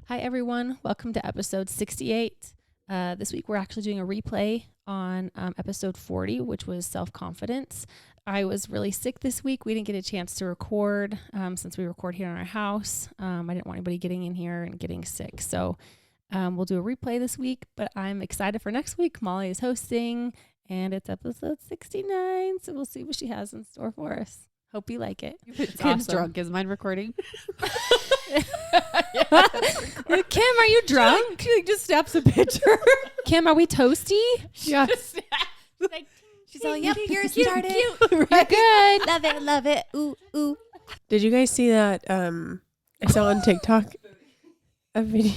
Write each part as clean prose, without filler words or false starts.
Hi, everyone. Welcome to episode 68. This week, we're actually doing a replay on episode 40, which was self-confidence. I was really sick this week. We didn't get a chance to record since we record here in our house. I didn't want anybody getting in here and getting sick. So we'll do a replay this week, but I'm excited for next week. Molly is hosting, and it's episode 69. So we'll see what she has in store for us. Hope you like it. Kim's awesome. drunk. Is mine recording? Kim, are you drunk? She just snaps a picture. Kim, are we toasty? Yeah. She's all, yep, you're started. You're good. Love it. Ooh, ooh. Did you guys see that? I saw on TikTok a video,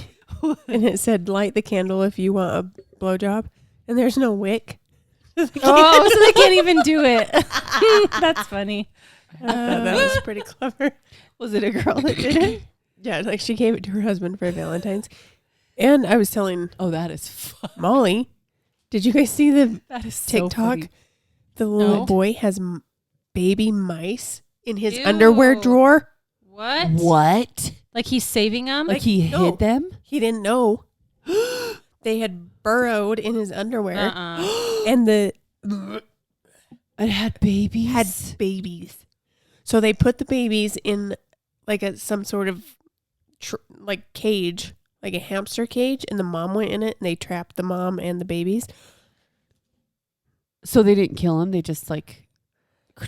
and it said, "Light the candle if you want a blowjob," and there's no wick. Oh, so they can't even do it. That's funny. I thought that was pretty clever. Was it a girl that did it? Yeah, like she gave it to her husband for Valentine's. And I was telling Oh, that is fun. Molly, did you guys see the That is TikTok? so funny. The little No. boy has baby mice in his Ew. underwear drawer. What? What? Like he's saving them? Like he no. hid them? He didn't know. They had burrowed in his underwear. And It had babies. had babies. So they put the babies in like some sort of like cage, like a hamster cage, and the mom went in it and they trapped the mom and the babies. So they didn't kill him. They just like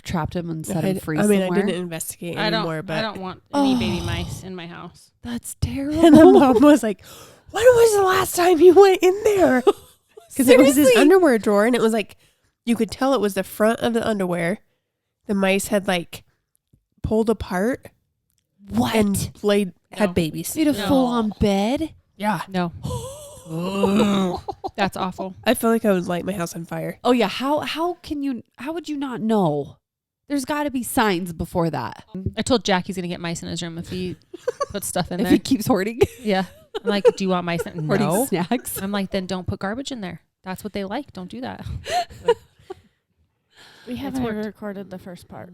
trapped him and set him free I mean, somewhere. I didn't investigate I anymore, but I don't want any baby Oh. mice in my house. That's terrible. and the mom was like, "When was the last time you went in there?" Because it was his Seriously? underwear drawer, and it was like you could tell it was the front of the underwear. The mice had like pulled apart What? and had No. babies. Made a No. full-on bed? Yeah, No. That's awful. I feel like I would light my house on fire. Oh yeah. How would you not know? There's got to be signs before that. I told Jack he's going to get mice in his room if he puts stuff in If there. he keeps hoarding, Yeah. I'm like, do you want mice? hoarding No. snacks. I'm like, then don't put garbage in there. That's what they like. Don't do that. We It's haven't worked. recorded the first part.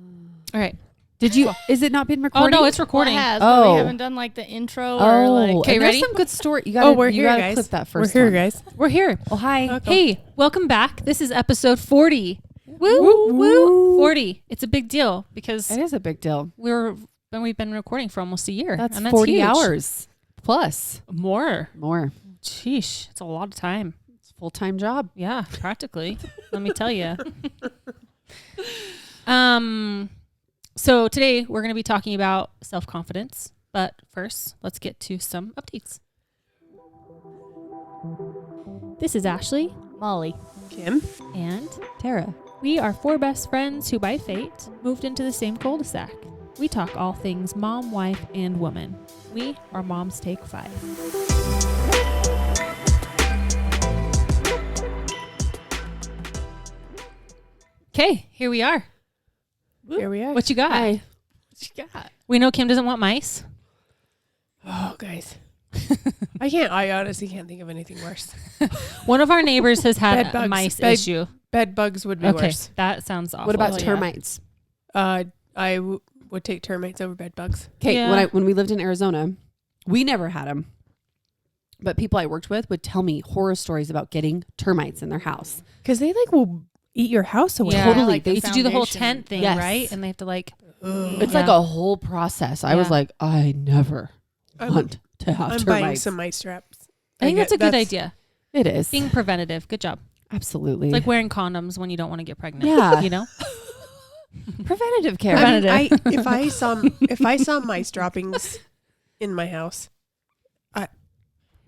All right. Did you? Is it not been Oh, recording? no, it's Well, recording. it has, but Oh. we haven't done like the intro or Oh, like. Okay, and there's ready? some good story. You gotta, We're you here, gotta guys. clip that We're first here, one. guys. We're here. Oh, hi. Okay. Hey, welcome back. This is episode 40. Woo, woo. 40. It's a big deal because It is a big deal. we've been recording for almost a year. That's and 40 huge. hours plus. More. Sheesh. It's a lot of time. It's a full-time job. Yeah, practically. Let me tell you. So today we're going to be talking about self-confidence, but first, let's get to some updates. This is Ashley, Molly. Kim, and Tara. we are four best friends who by fate moved into the same cul-de-sac. We talk all things mom, wife, and woman. We are Moms Take 5. Okay, here we are. here we are. What you got? Hi. What you got? We know Kim doesn't want mice. Oh, guys. I honestly can't think of anything worse. One of our neighbors has had Bed a bugs. mice Bed- issue. Bed bugs would be Okay, worse. that sounds awful. What about Oh, yeah. termites? I would take termites over bed bugs. Okay, Yeah. when we lived in Arizona, we never had them. But people I worked with would tell me horror stories about getting termites in their house. Because they like will eat your house away. Yeah, Totally. like They You the have to do the whole foundation. tent thing, Yes. right? And they have to like, It's Yeah. like a whole process. I was Yeah. like, I never I'm, want to have I'm termites. buying some mice traps. I think that's a good That's- idea. It is. Being preventative. Good job. Absolutely. It's like wearing condoms when you don't want to get pregnant. Yeah. You know? preventative care. I mean, Preventative. if I saw mice droppings in my house,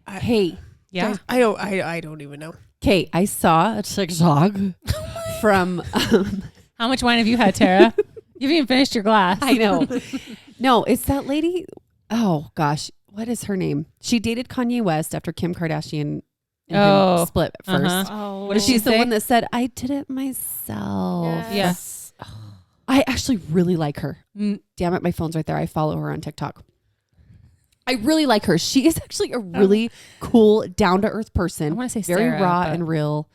Hey, Yeah. guys, I don't even know. Kate, I saw a TikTok from, How much wine have you had, Tara? You haven't even finished your glass. I know. No, it's that lady. Oh gosh. What is her name? She dated Kanye West after Kim Kardashian and Oh, him split at first. uh-huh. Oh, What did she She's the say? one that said, I did it myself. Yes. I actually really like her. Mm. Damn it, my phone's right there. I follow her on TikTok. I really like her. She is actually a really cool, down to earth person. I want to say Very Sarah, raw but- and real.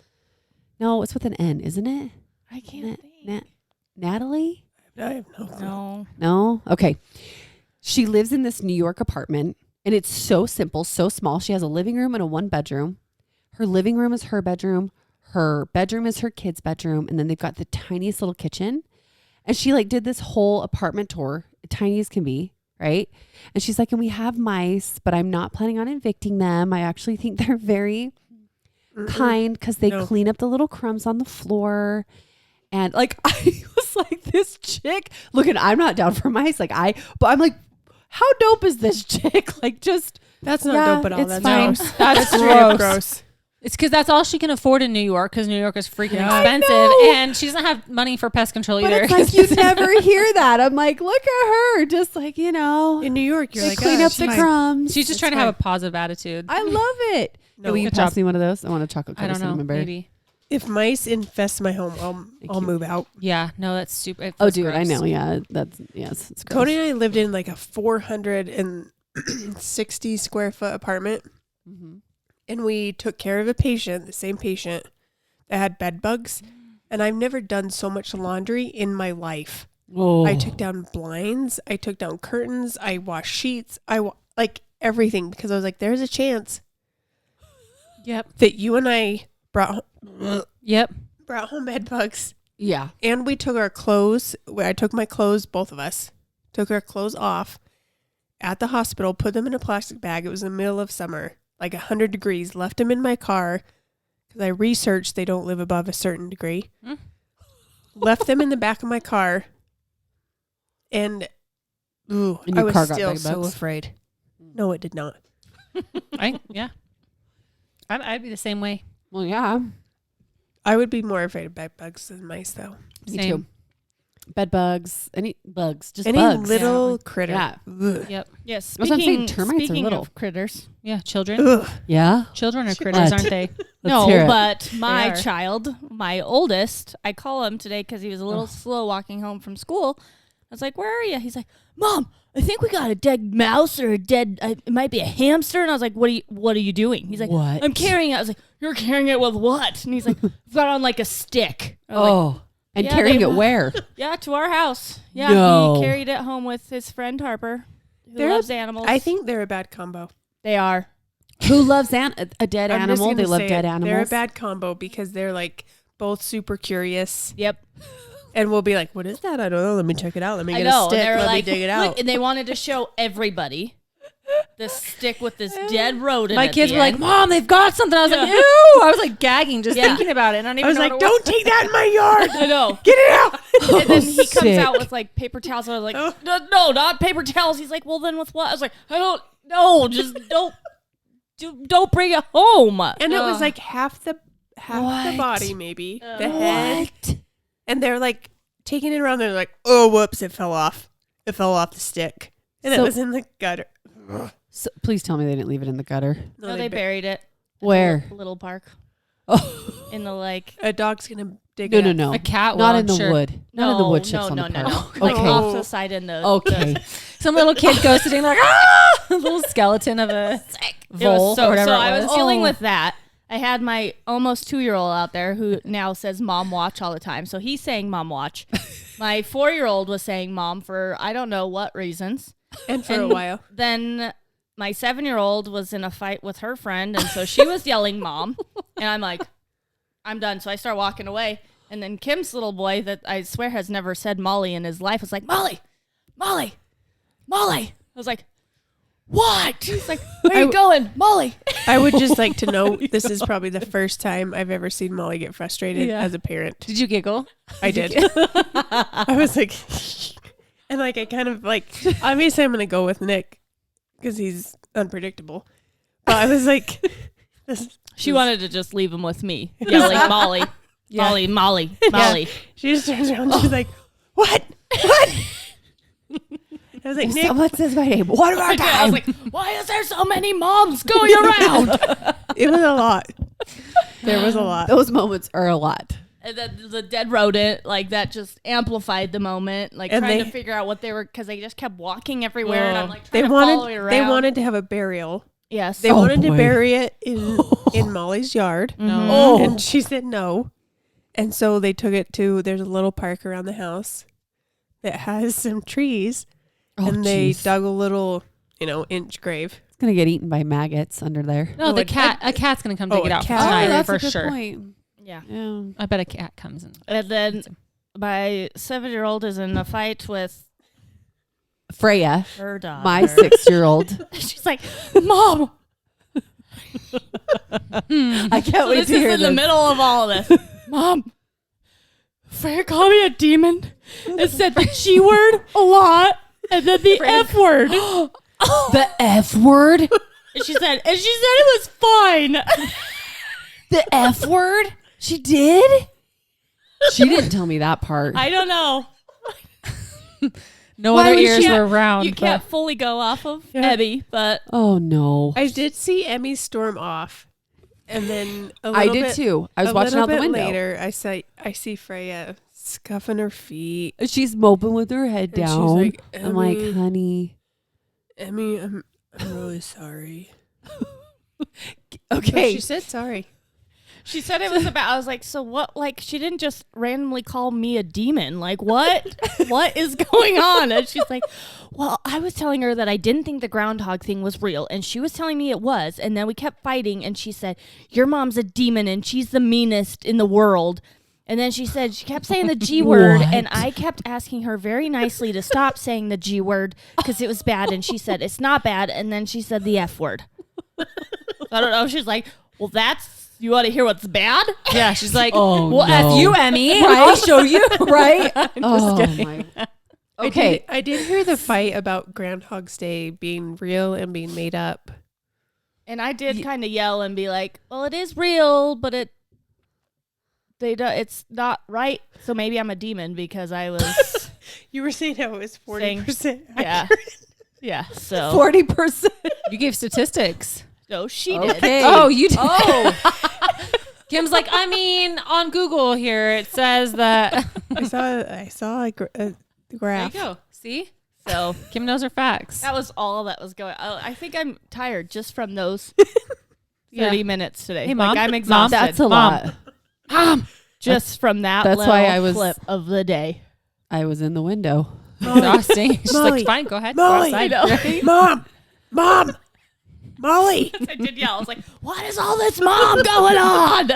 No, it's with an N, isn't it? I can't think. Natalie? I have no clue. No. No? Okay. She lives in this New York apartment And it's so simple, so small. She has a living room and a 1-bedroom. Her living room is her bedroom. Her bedroom is her kid's bedroom. And then they've got the tiniest little kitchen. And she like did this whole apartment tour, tiny as can be, right? And she's like, and we have mice, but I'm not planning on evicting them. I actually think they're very kind because they clean up the little crumbs on the floor. And like, I was like, this chick, look, and I'm not down for mice. But I'm like, how dope is this chick? Like, just That's not yeah, dope at all. it's That's fine. gross. That's Straight up gross. gross. It's because that's all she can afford in New York, because New York is freaking Yeah. expensive, know. and she doesn't have money for pest control But either. it's like you never hear that. I'm like, look at her, just like, you know, In New York, you're they like, clean "Ah, up the she's crumbs. She's just It's trying to have a fine. positive attitude. I love it. No, Will you good pass job. me one of those? I want a chocolate I covered don't know. cinnamon bear. Maybe. If mice infest my home, I'll you. move out. Yeah. No, that's super. it Oh, feels dude, I gross. know. Yeah, it's gross. Cody and I lived in like a 460 square foot apartment, Mm-hmm. and we took care of a patient, the same patient that had bed bugs. And I've never done so much laundry in my life. Oh, I took down blinds, I took down curtains, I washed sheets, like everything, because I was like, there's a chance Yep. that you and I brought Yep. home bed bugs. yeah. And we took our clothes. I took my clothes, both of us took our clothes off at the hospital, put them in a plastic bag. It was in the middle of summer, like 100 degrees, left them in my car because I researched they don't live above a certain degree. Mm. Left them in the back of my car. And, And I your was car got still bed so bugs? afraid. No, it did not. Yeah. I'd be the same way. Well, yeah. I would be more afraid of bed bugs than mice, though. Me Same. too. Bed bugs, any bugs, just Any bugs. little critter. Yeah. Ugh. Yep. Yes. That's what I'm saying, termites are speaking little. of critters. Yeah. Children. Ugh. Yeah. Children are critters, What? aren't they? No, hear it. but my are. child, my oldest, I call him today because he was a little slow walking home from school. I was like, "Where are you?" He's like, "Mom, I think we got a dead mouse or a dead. It might be a hamster." And I was like, What are you doing?" He's like, What? "I'm carrying it." I was like, "You're carrying it with what?" And he's like, "I've got it on like a stick." I was like, Oh, and yeah, carrying they- it where? "Yeah, to our house." Yeah, No. he carried it home with his friend Harper, who They're- loves animals. I think they're a bad combo. they are. Who loves a dead I'm just animal? gonna They love say dead it. animals. They're a bad combo because they're like both super curious, Yep. and we'll be like, "What is that? I don't know. Let me check it out. Let me I get know. a stick. And they were Let like, me dig it "Look," out." and they wanted to show everybody this stick with this dead rodent. My at kids the were like, end. "Mom, they've got something." I was like, Yeah. "Ew!" I was like gagging just Yeah. thinking about it. And I don't even I was know like, what it "Don't take that in my yard. I know. Get it out." And then he comes sick. out with like paper towels. I was like, Oh. no, not paper towels. He's like, well, then with what? I was like, I don't know. Just don't bring it home. And it was Ugh. like half the What? body, maybe the What? head, and they're like taking it around. They're like, "Oh, whoops! It fell off. It fell off the stick, and So- it was in the gutter." So, please tell me they didn't leave it in the gutter. no, they buried it. at Where? the little park Oh, in the like. A dog's gonna dig no, it no, up. no. A cat. Not will, in the sure. wood. Not in the wood chips on the no. park. Like Okay. off the side in the. Okay. Some little kid goes sitting like, ah, a little skeleton of a It was vole so, or whatever. so it I was dealing Oh. with that. I had my almost 2-year-old out there who now says Mom Watch all the time. So he's saying Mom Watch. My 4-year-old was saying Mom for I don't know what reasons. And for a And while, Then my 7-year-old was in a fight with her friend. And so she was yelling Mom. And I'm like, I'm done. So I start walking away. And then Kim's little boy that I swear has never said Molly in his life was like, Molly. I was like, what? He's like, where are you going? Molly. I would just like to know this is probably the first time I've ever seen Molly get frustrated Yeah. as a parent. Did you giggle? I did. I was like, and like I kind of like obviously I'm gonna go with Nick because he's unpredictable. But I was like, She wanted to just leave him with me, yelling Molly, Yeah. Molly. she just turns around. And she's like, what? I was like, Nick, Someone says my name. One more I time. was like, why is there so many moms going around? it was a lot. There was a lot. Those moments are a lot. And then the dead rodent, like that just amplified the moment, like And trying they- to figure out what they were, because they just kept walking everywhere, and I'm like They trying to follow it wanted. around. They wanted to have a burial. yes. They Oh, wanted to boy. bury it in Molly's yard, Mhm. Oh. and she said no. And so they took it to. There's a little park around the house that has some trees. Oh, and they jeez. dug a little, inch grave. gonna get eaten by maggots under there. No, Oh, the a cat. A cat's gonna come dig Oh, it a out cat. tonight that's for a good sure. point. Yeah. Yeah. I bet a cat comes in. And then my 7-year-old is in a fight with Freya, her daughter. my 6-year-old. She's like, Mom. I can't So wait this to is hear in the this. middle of all of this. Mom, Freya called me a demon and said the G word a lot and then the F word. The F word. And she said it was fine. The F word. She did. She didn't tell me that part. I don't know. No Why other would ears she- were around. You can't fully go off of Yeah. Abby, but Oh no. I did see Emmy storm off, and then I did too. I was watching out the window. Later, I see Freya scuffing her feet. She's moping with her head And she's down. like, I'm like, "Emmy, honey. Emmy, I'm really sorry." Okay. So she said sorry. she said it was about, I was like, so what? Like, she didn't just randomly call me a demon. Like, what? What is going on? And she's like, well, I was telling her that I didn't think the groundhog thing was real. And she was telling me it was. And then we kept fighting. And she said, your mom's a demon and she's the meanest in the world. And then she said, she kept saying the G word. And What? I kept asking her very nicely to stop saying the G word because it was bad. And she said, it's not bad. And then she said the F word. I don't know. She's like, well, you want to hear what's bad? Yeah, she's like, Oh, well, no. F you, Emmy. I'll show you. right? Oh my. Okay. I did hear the fight about Groundhog's Day being real and being made up. And I did kind of yell and be like, well, it is real, but it's not right. So maybe I'm a demon because I was, You were saying how it was 40%. yeah. Yeah. So, 40%. You gave statistics. so she did. Okay. Oh, you did. Oh. Kim's like, I mean, on Google here it says that. I saw a There you graph. go. See, So Kim knows her facts. that was all that was going on. I think I'm tired just from those 30 minutes today. Hey, like, Mom. I'm Mom, exhausted. That's a Mom. lot. just from that That's little why I was- clip of the day. I was in the window. Exhausting. She's Molly. like, fine, go ahead. Molly. Go outside. Mom, Molly. I did yell. I was like, what is all this mom going on?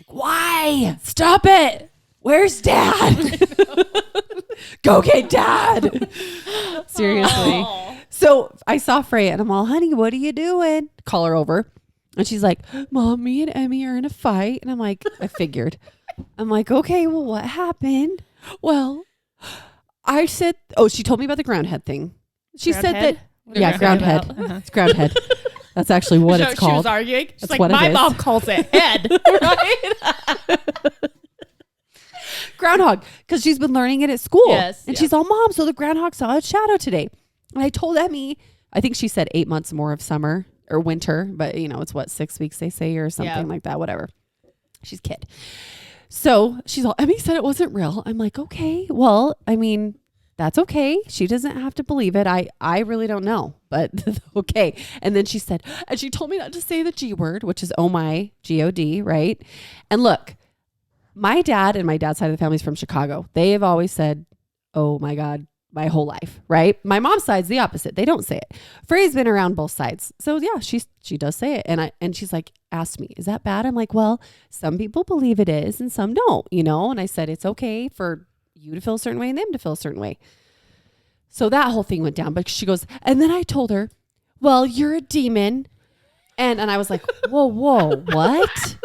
Why? Stop it. Where's Dad? Go get Dad. Seriously. Oh. So I saw Freya and I'm all, honey, what are you doing? Call her over. And she's like, Mom, me and Emmy are in a fight. And I'm like, I figured. I'm like, okay, well, what happened? Well, I said, she told me about the groundhead thing. She said Groundhead? that, yeah, groundhead. Uh-huh. It's groundhead. That's actually what So it's she was called. arguing. She's That's like, what it my is. mom calls it head. Right? Groundhog, because she's been learning it at school. Yes, And yeah. she's all, Mom, so the groundhog saw a shadow today. And I told Emmy, I think she said 8 months more of summer or winter, but it's what, 6 weeks they say or something Yeah. like that, whatever. She's a kid. So she's all, Emmy said it wasn't real. I'm like, okay, well, I mean, that's okay. She doesn't have to believe it. I really don't know, but okay. And then she said, and she told me not to say the G word, which is oh my, G-O-D, right? And look, my dad and my dad's side of the family is from Chicago. They have always said, oh my God, my whole life, right? My mom's side's the opposite. They don't say it. Freya's been around both sides. So yeah, she does say it. And she's like, asked me, is that bad? I'm like, well, some people believe it is and some don't, And I said, it's okay for you to feel a certain way and them to feel a certain way. So that whole thing went down. But she goes, and then I told her, well, you're a demon. And I was like, whoa, what?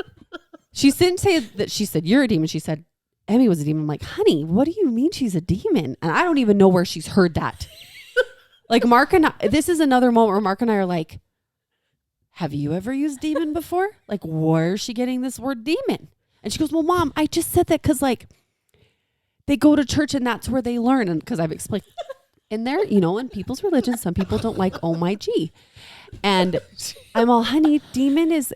She didn't say that. She said, you're a demon. She said, Emmy was a demon. I'm like, honey, what do you mean she's a demon? And I don't even know where she's heard that. Like Mark and I, this is another moment where Mark and I are like, have you ever used demon before? Like, where is she getting this word demon? And she goes, well, Mom, I just said that because like they go to church and that's where they learn. And because I've explained in there, in people's religion, some people don't like oh my G. And I'm all, honey, demon is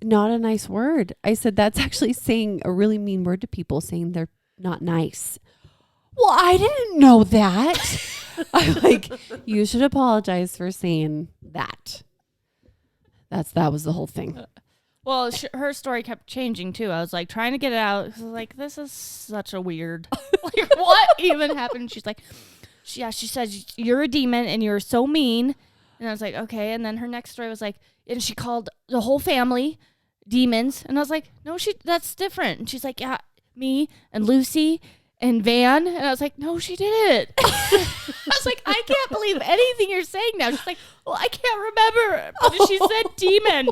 not a nice word. I said, that's actually saying a really mean word to people, saying they're not nice. Well, I didn't know that. I'm like, you should apologize for saying that. That was the whole thing. Well, her story kept changing too. I was like trying to get it out. I was like, this is such a weird, like what even happened? She's like, she said, you're a demon and you're so mean. And I was like, okay. And then her next story was like, and she called the whole family demons. And I was like, no, that's different. And she's like, yeah, me and Lucy and Van. And I was like, no, she didn't. I was like, I can't believe anything you're saying now. She's like, well, I can't remember. But she said demon.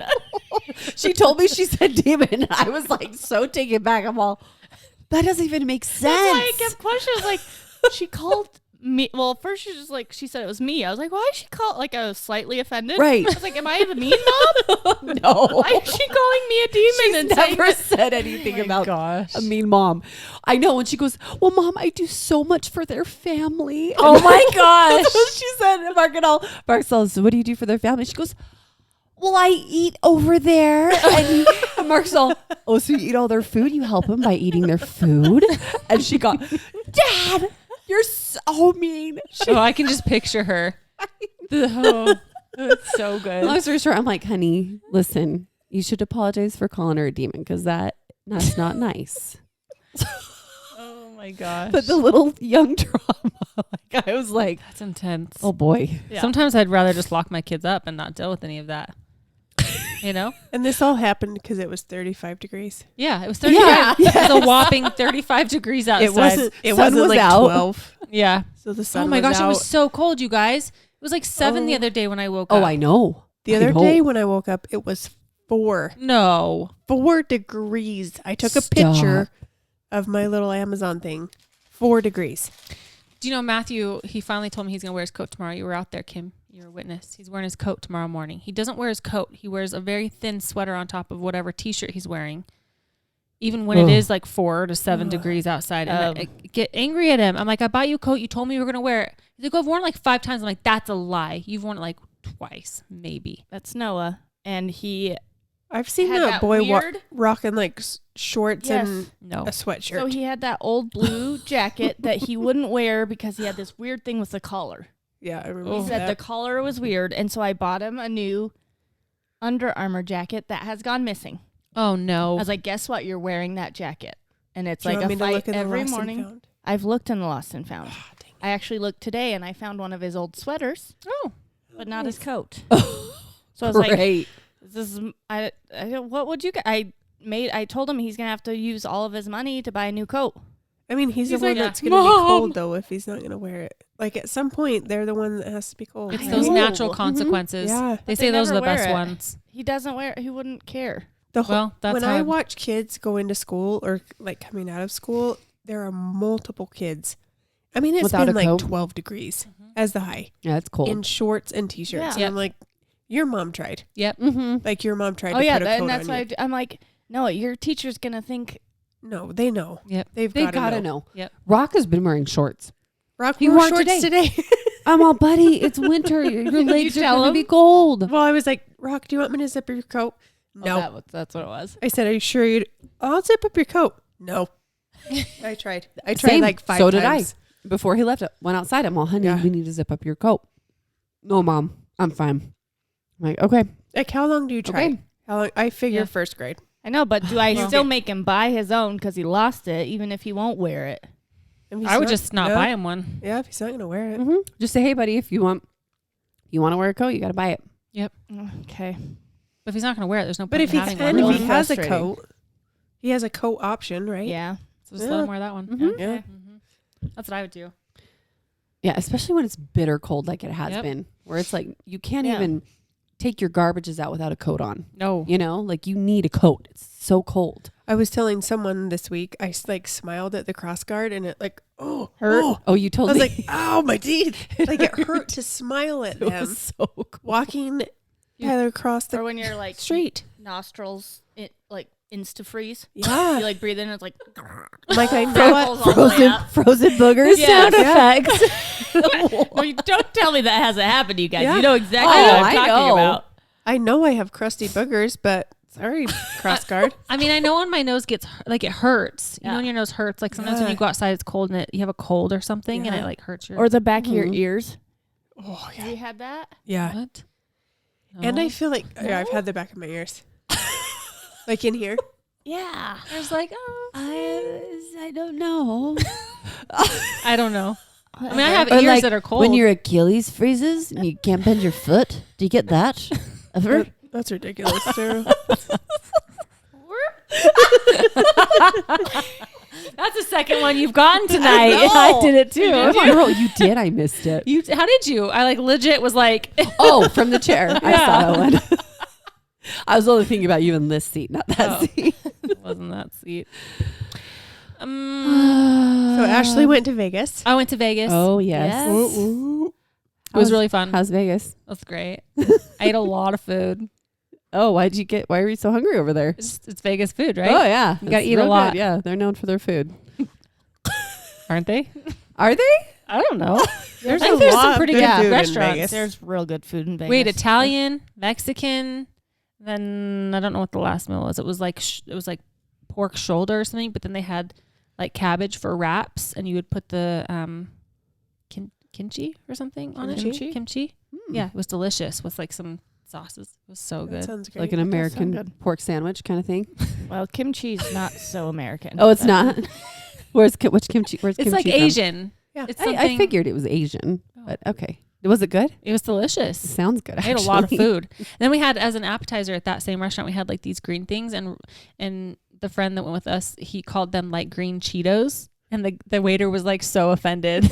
She told me she said demon. I was like so taken back. I'm all, that doesn't even make sense. That's why I kept questioning. I was like, she called me. Well, first she just like, she said it was me. I was like, why is she called? Like, I was slightly offended. Right. I was like, am I the mean mom? No. Why is she calling me a demon? She's and saying never that- said anything about gosh. a mean mom. I know. And she goes, well, Mom, I do so much for their family. Oh my gosh. That's what she said. And Mark says, what do you do for their family? She goes, well, I eat over there. And Mark's all, oh, so you eat all their food? You help them by eating their food? And she got, Dad, you're so mean. Oh, I can just picture her. It's so good. Long story short, I'm like, honey, listen, you should apologize for calling her a demon because that's not nice. Oh my gosh. But the little young drama, like I was like, That's intense. oh boy. Yeah. Sometimes I'd rather just lock my kids up and not deal with any of that. You know? And this all happened because it was 35 degrees. Yeah, it was 35. Yeah. It was a whopping 35 degrees outside. It Sun wasn't was like out. 12. Yeah. So the sun Oh my was gosh, out. it was so cold, you guys. It was like 7 the Oh. other day when I woke Oh, up. I know. The I other know. day when I woke up, it was 4 No. degrees. I took a Stop. picture of my little Amazon thing. 4 degrees. Do you know Matthew, he finally told me he's going to wear his coat tomorrow. You were out there, Kim. You're a witness. He's wearing his coat tomorrow morning. He doesn't wear his coat. He wears a very thin sweater on top of whatever t-shirt he's wearing. Even when Ugh. it is like 4 to 7 Ugh. degrees outside. And I Um, get angry at him. I'm like, I bought you a coat. You told me you were going to wear it. He's like, I've worn it like 5 times. I'm like, that's a lie. You've worn it like twice, maybe. That's Noah. And he I've seen had that that boy weird. rocking like shorts Yes. and No. a sweatshirt. So he had that old blue jacket that he wouldn't wear because he had this weird thing with the collar. yeah, I remember Oh. He said the that. collar was weird, and so I bought him a new Under Armour jacket that has gone missing. Oh, I no. was like, guess what? You're wearing that jacket. And it's Do you like want a me to fight look in the every lost and morning. found? I've looked in the lost and found. Ah, dang it. I actually looked today and I found one of his old sweaters, Oh. but not his coat. Oh, So I was like, great. this is, I what would you, I told him he's going to have to use all of his money to buy a new coat. I mean, he's the He's one like, that's going to be "Mom." cold, though, if he's not going to wear it. Like, at some point, they're the one that has to be cold. It's I those know. natural Mhm. consequences. Yeah. They But say they those are the never best wear it. ones. He doesn't wear it. He wouldn't care. The whole, Well, that's when how I watch kids go into school or, like, coming out of school, there are multiple kids. I mean, it's Without been a like coat? 12 degrees as the high Yeah, it's cold. in shorts and T-shirts. Yeah. And Yep. I'm like, your mom tried. Yep. Mm-hmm. Like, your mom tried Oh to yeah, put a coat and that's on why you. I'm like, no, your teacher's going to think, No, they know. Yep. They've They got to gotta know. know. Yep. Rock has been wearing shorts. Rock He wore wore shorts today. I'm all, buddy, it's winter. Your legs are tell going to him? be cold. Well, I was like, Rock, do you want me to zip your coat? No. oh, that's what it was. I said, are you sure you'd... I'll zip up your coat. No. I tried. I tried Same. like 5 So did times. Before he left, went outside. I'm all, honey, Yeah. we need to zip up your coat. No, Mom, I'm fine. I'm like, okay. Like, how long do you try? Okay. How long? I figure Yeah. first grade. I know, but do I Well- still make him buy his own because he lost it, even if he won't wear it? If he's I would just not yeah. buy him one. Yeah, if he's not going to wear it. Mm-hmm. Just say, hey, buddy, if you want to wear a coat, you got to buy it. Okay. But if he's not going to wear it, there's no But point if he in having can, one. really if he has a frustrating. coat, he has a coat option, right? Yeah. So just let Yeah. him wear that one. Mhm. Yeah. That's what I would do. Yeah, especially when it's bitter cold like it has Yep. been, where it's like you can't Yeah. even take your garbages out without a coat on. No. You know, like you need a coat. It's so cold. I was telling someone this week, I like smiled at the cross guard and it like, oh, Hurt? oh. Oh, you I told was me. like, ow, my teeth. Like it hurt to smile at it them was so cold. walking Tyler across the Or when you're like street. nostrils, it like insta freeze. Yeah. You like breathe in, it's like Like I know freckles what. all the way up. Frozen boogers. Yes. Sound effects. No, you don't tell me that hasn't happened to you guys. Yeah. You know exactly Oh, what I'm I talking know. about. I know I have crusty boogers, but sorry, cross guard. I mean, I know when my nose gets like it hurts. You know Yeah. when your nose hurts. Like sometimes when Yeah. you go outside, it's cold and you have a cold or something, and Yeah. it like hurts your. Or the back of your Mhm. ears. Oh, Have you had that? yeah. what? And No. I feel like yeah, I've had the back of my ears. Like in here. Yeah. I was like, oh, I don't know. I don't know. I mean, I have Or ears like that are cold. when your Achilles freezes and you can't bend your foot. Do you get that? Ever? That's ridiculous, Sarah. That's the second one you've gotten tonight. know. I did it too. Come on, girl, you did. I missed it. How did you? I like legit was like, Oh, from the chair. I Yeah. saw that one. I was only thinking about you in this seat, not that Oh. seat. wasn't that seat. So Ashley went to Vegas. I went to Vegas. Oh, yes. Yes. Ooh. It was really fun. How's Vegas? It was great. I ate a lot of food. Oh, why are you so hungry over there? It's Vegas food, right? Oh, yeah. You gotta It's eat a real lot. good. Yeah, they're known for their food. Aren't they? Are they? I don't know. There's I think a there's lot some of pretty good good food in restaurants. Vegas. There's real good food in Vegas. Wait, Italian, Mexican, then I don't know what the last meal was. It was like pork shoulder or something, but then they had like cabbage for wraps, and you would put the kimchi or something on Kimchi? it. Kimchi. Hmm. Yeah, it was delicious with like some sauces. It was so That good. sounds great. Like an sound American good. pork sandwich kind of thing. Well, kimchi's not so American. Oh, it's but- not. Which kimchi? Where's It's kimchi like from? Asian. Yeah. It's I something. figured it was Asian, Oh. but okay. Was it good? It was delicious. Sounds good. I ate a lot of actually. food. And then we had, as an appetizer at that same restaurant, we had like these green things, and the friend that went with us, he called them like green Cheetos, and the waiter was like so offended.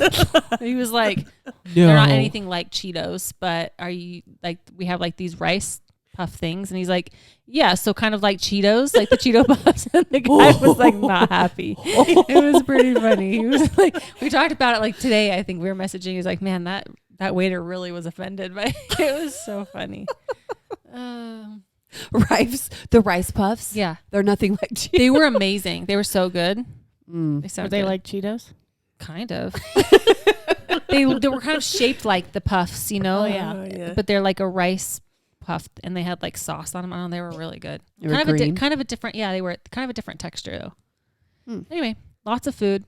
He was like, "They're not anything like Cheetos, but are you like we have like these rice puff things?" And he's like, "Yeah, so kind of like Cheetos, like the Cheeto puffs." And the guy was like not happy. It was pretty funny. He was like, we talked about it like today. I think we were messaging. He was like, "Man, that waiter really was offended by it." It was so funny. The rice puffs. Yeah, They're nothing like Cheetos. they were amazing. They were so good. Mm. They Were sounded they good. like Cheetos? kind of. they were kind of shaped like the puffs, you know. Oh, yeah. Yeah. But they're like a rice puff, and they had like sauce on them. I don't know. They were really good. They were kind of green. kind of a different. Yeah, they were kind of a different texture though. Hmm. Anyway, lots of food.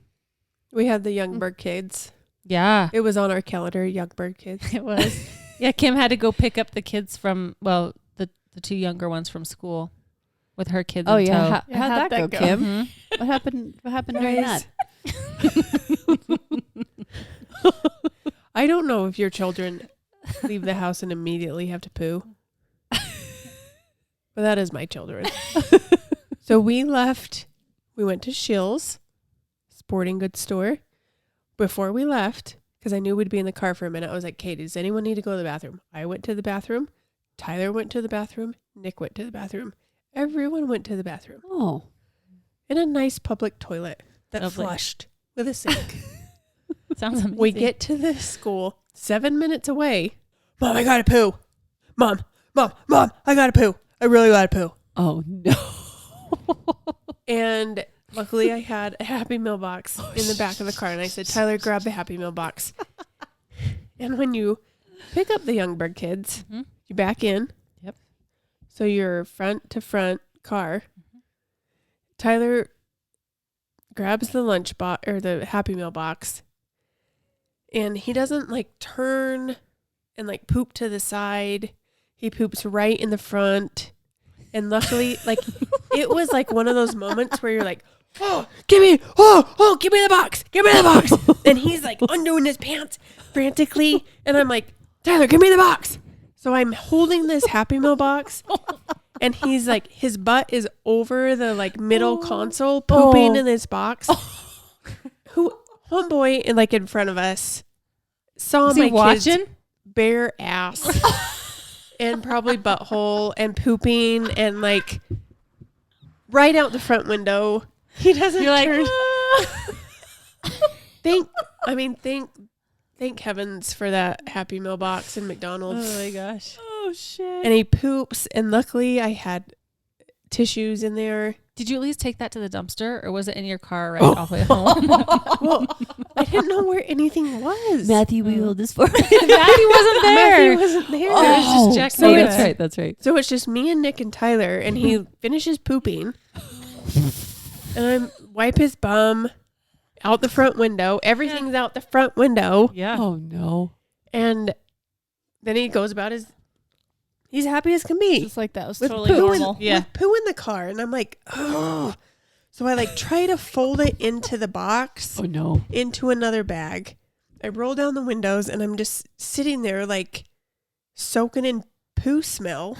We had the Youngberg kids. Yeah, It was on our calendar, Youngberg kids. it was. Yeah, Kim had to go pick up the kids from the two younger ones from school with her kids. Oh in yeah. tow. How'd that go, go? Kim? Mhm. What happened? What happened during that? I don't know if your children leave the house and immediately have to poo. But that is my children. So we left. We went to Shills sporting goods store. Before we left, because I knew we'd be in the car for a minute, I was like, Katie, does anyone need to go to the bathroom? I went to the bathroom. Tyler went to the bathroom. Nick went to the bathroom. Everyone went to the bathroom. Oh, In a nice public toilet that Lovely. flushed with a sink. Sounds amazing. We get to the school 7 minutes away. Mom, I gotta poo. Mom, I gotta poo. I really gotta poo. oh no. And luckily I had a Happy Meal box in the back of the car. And I said, Tyler, grab the Happy Meal box. And when you pick up the Youngberg kids, Mhm. you back in. Yep. So you're front to front car. Tyler grabs the lunch box or the Happy Meal box. And he doesn't like turn and like poop to the side. He poops right in the front. And luckily, like, it was like one of those moments where you're like, give me the box. And he's like undoing his pants frantically. And I'm like, Tyler, give me the box. So I'm holding this Happy Meal box. And he's like, his butt is over the like middle console, pooping in this box. Homeboy and like in front of us saw Was my he watching? kid's bare ass and probably butthole and pooping and like right out the front window. He doesn't You're like, turn. Thank heavens for that Happy Meal box in McDonald's. my gosh. Oh shit. And he poops, and luckily I had tissues in there. Did you at least take that to the dumpster, or was it in your car right all the way home? Well, I didn't know where anything was. Matthew, we hold this for. Matthew wasn't there. Matthew wasn't there. I was just checking. Oh, it. that's right. That's right. So it's just me and Nick and Tyler, and he finishes pooping, and I wipe his bum out the front window. Everything's out the front window, Yeah. Oh no. and then he goes about his. He's happy as can be Just like that was with totally poo normal. In, with poo in the car, and I'm like, oh. So I like try to fold it into the box, Oh no. into another bag, I roll down the windows and I'm just sitting there like soaking in poo smell.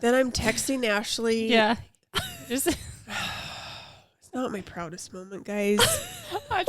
Then I'm texting Ashley. Yeah. Just It's not my proudest moment, guys. I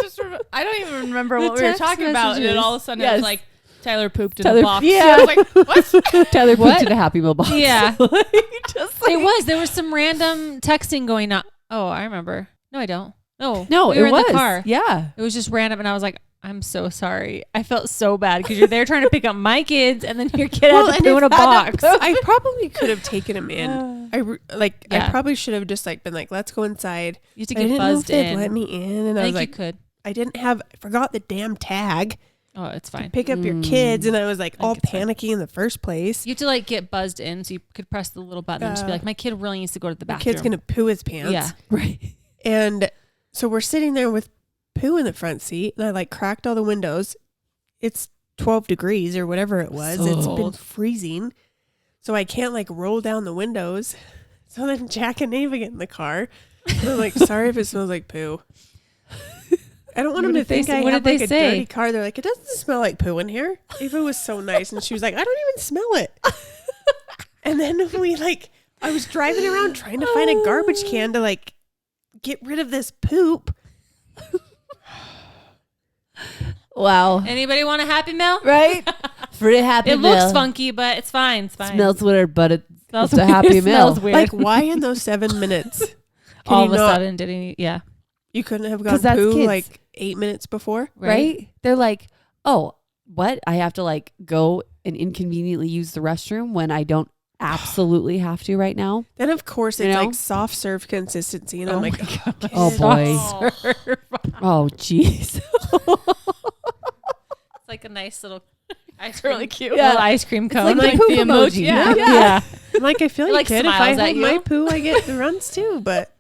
don't even remember The what we were text talking about. And then all of a sudden it messages. was like, Tyler pooped in Tyler- a box. yeah. I was like, what? Tyler What? pooped in a Happy Meal box. Yeah. Just it was. There was some random texting going on. Oh, I remember. No, I don't. No. No, we it were in was. the car. Yeah. It was just random, and I was like, I'm so sorry. I felt so bad because you're there trying to pick up my kids, and then your kid had to and poo in a if I had box. I probably could have taken him in. I Yeah. probably should have just like been like, let's go inside. You have to I get didn't know if buzzed they'd in. let me in, and I I think was like, you could. I forgot the damn tag. Oh, it's fine. Pick up your kids, and I was like I all think it's fine. panicky in the first place. You have to like get buzzed in, so you could press the little button and just be Uh, like, my kid really needs to go to the The bathroom. kid's gonna poo his pants. Yeah. Right. And so we're sitting there with poo in the front seat, and I like cracked all the windows. It's 12 degrees or whatever it was. So It's been cold. freezing. So I can't like roll down the windows. So then Jack and Ava get in the car. And I'm like, sorry if it smells like poo. I don't want What them to did they think say- I what have did like they a say? dirty car. They're like, it doesn't smell like poo in here. Ava was so nice. And she was like, I don't even smell it. And then I was driving around trying to find a garbage can to like get rid of this poop. Wow. Anybody want a Happy Meal? Right? Free Happy It Meal. looks funky, but it's fine. It's fine. Smells weird, but it's Smells a Happy weird. Meal. Smells weird. Like, why in those 7 minutes? Can all you of a not- sudden, did he? Yeah. You couldn't have 'Cause gone that's poo kids. like 8 minutes before? Right? They're like, oh, what? I have to like go and inconveniently use the restroom when I don't absolutely have to right now. Then, of course, it's You know? like soft serve consistency. And Oh I'm my like, God. Oh, boy. Oh. Oh, jeez. It's like a nice little ice really cream, cute. little ice cream cone. like like the poop the emoji. emoji. Yeah. yeah. I'm like, I feel It, you like, could. If I smiles at hold my you. poo, I get the runs too. But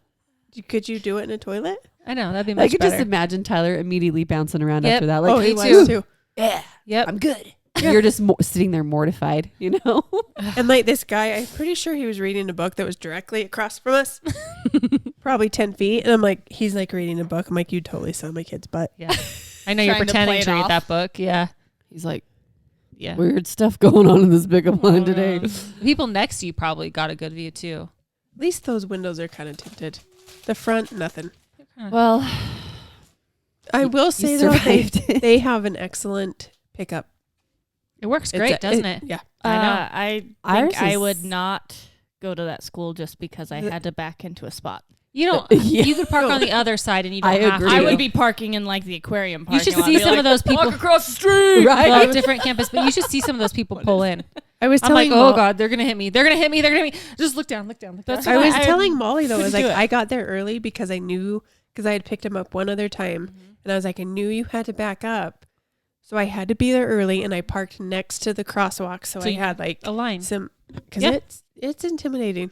could you do it in a toilet? I know that'd be I much could better. just imagine Tyler immediately bouncing around Yep. after that. Like, oh, he me was too. too. yeah, Yep. I'm good. You're just sitting there mortified, you know? And like this guy, I'm pretty sure he was reading a book that was directly across from us, probably 10 feet. And I'm like, he's like reading a book. I'm like, you totally saw my kid's butt. Yeah. I know you're Trying to pretending play to it read off. that book. Yeah. He's like, Yeah. weird stuff going on in this pickup line today. The people next to you probably got a good view too. At least those windows are kind of tinted. The front, nothing. Well, I will say you though, survived. they have an excellent pickup. It works It's great, a- doesn't it? Yeah. I know. I Ours think I is- would not go to that school just because I had to back into a spot. You don't. Yeah. You could park on the other side, and you don't I have agree. to. I would be parking in like the aquarium You parking should lot. see Be some like, of those people. Walk across the street. Right. Well, different campus, but you should see some of those people pull in. I was I'm telling like, oh Mo- God, they're gonna hit me. They're gonna hit me. They're gonna hit me. Just look down. Look down. Look down. That's I was I telling Molly though, I was couldn't like, do it. I got there early because I knew, because I had picked him up one other time, and I was like, I knew you had to back up, so I had to be there early, and I parked next to the crosswalk, so So I you- had like a line. some, because Yeah. it's intimidating.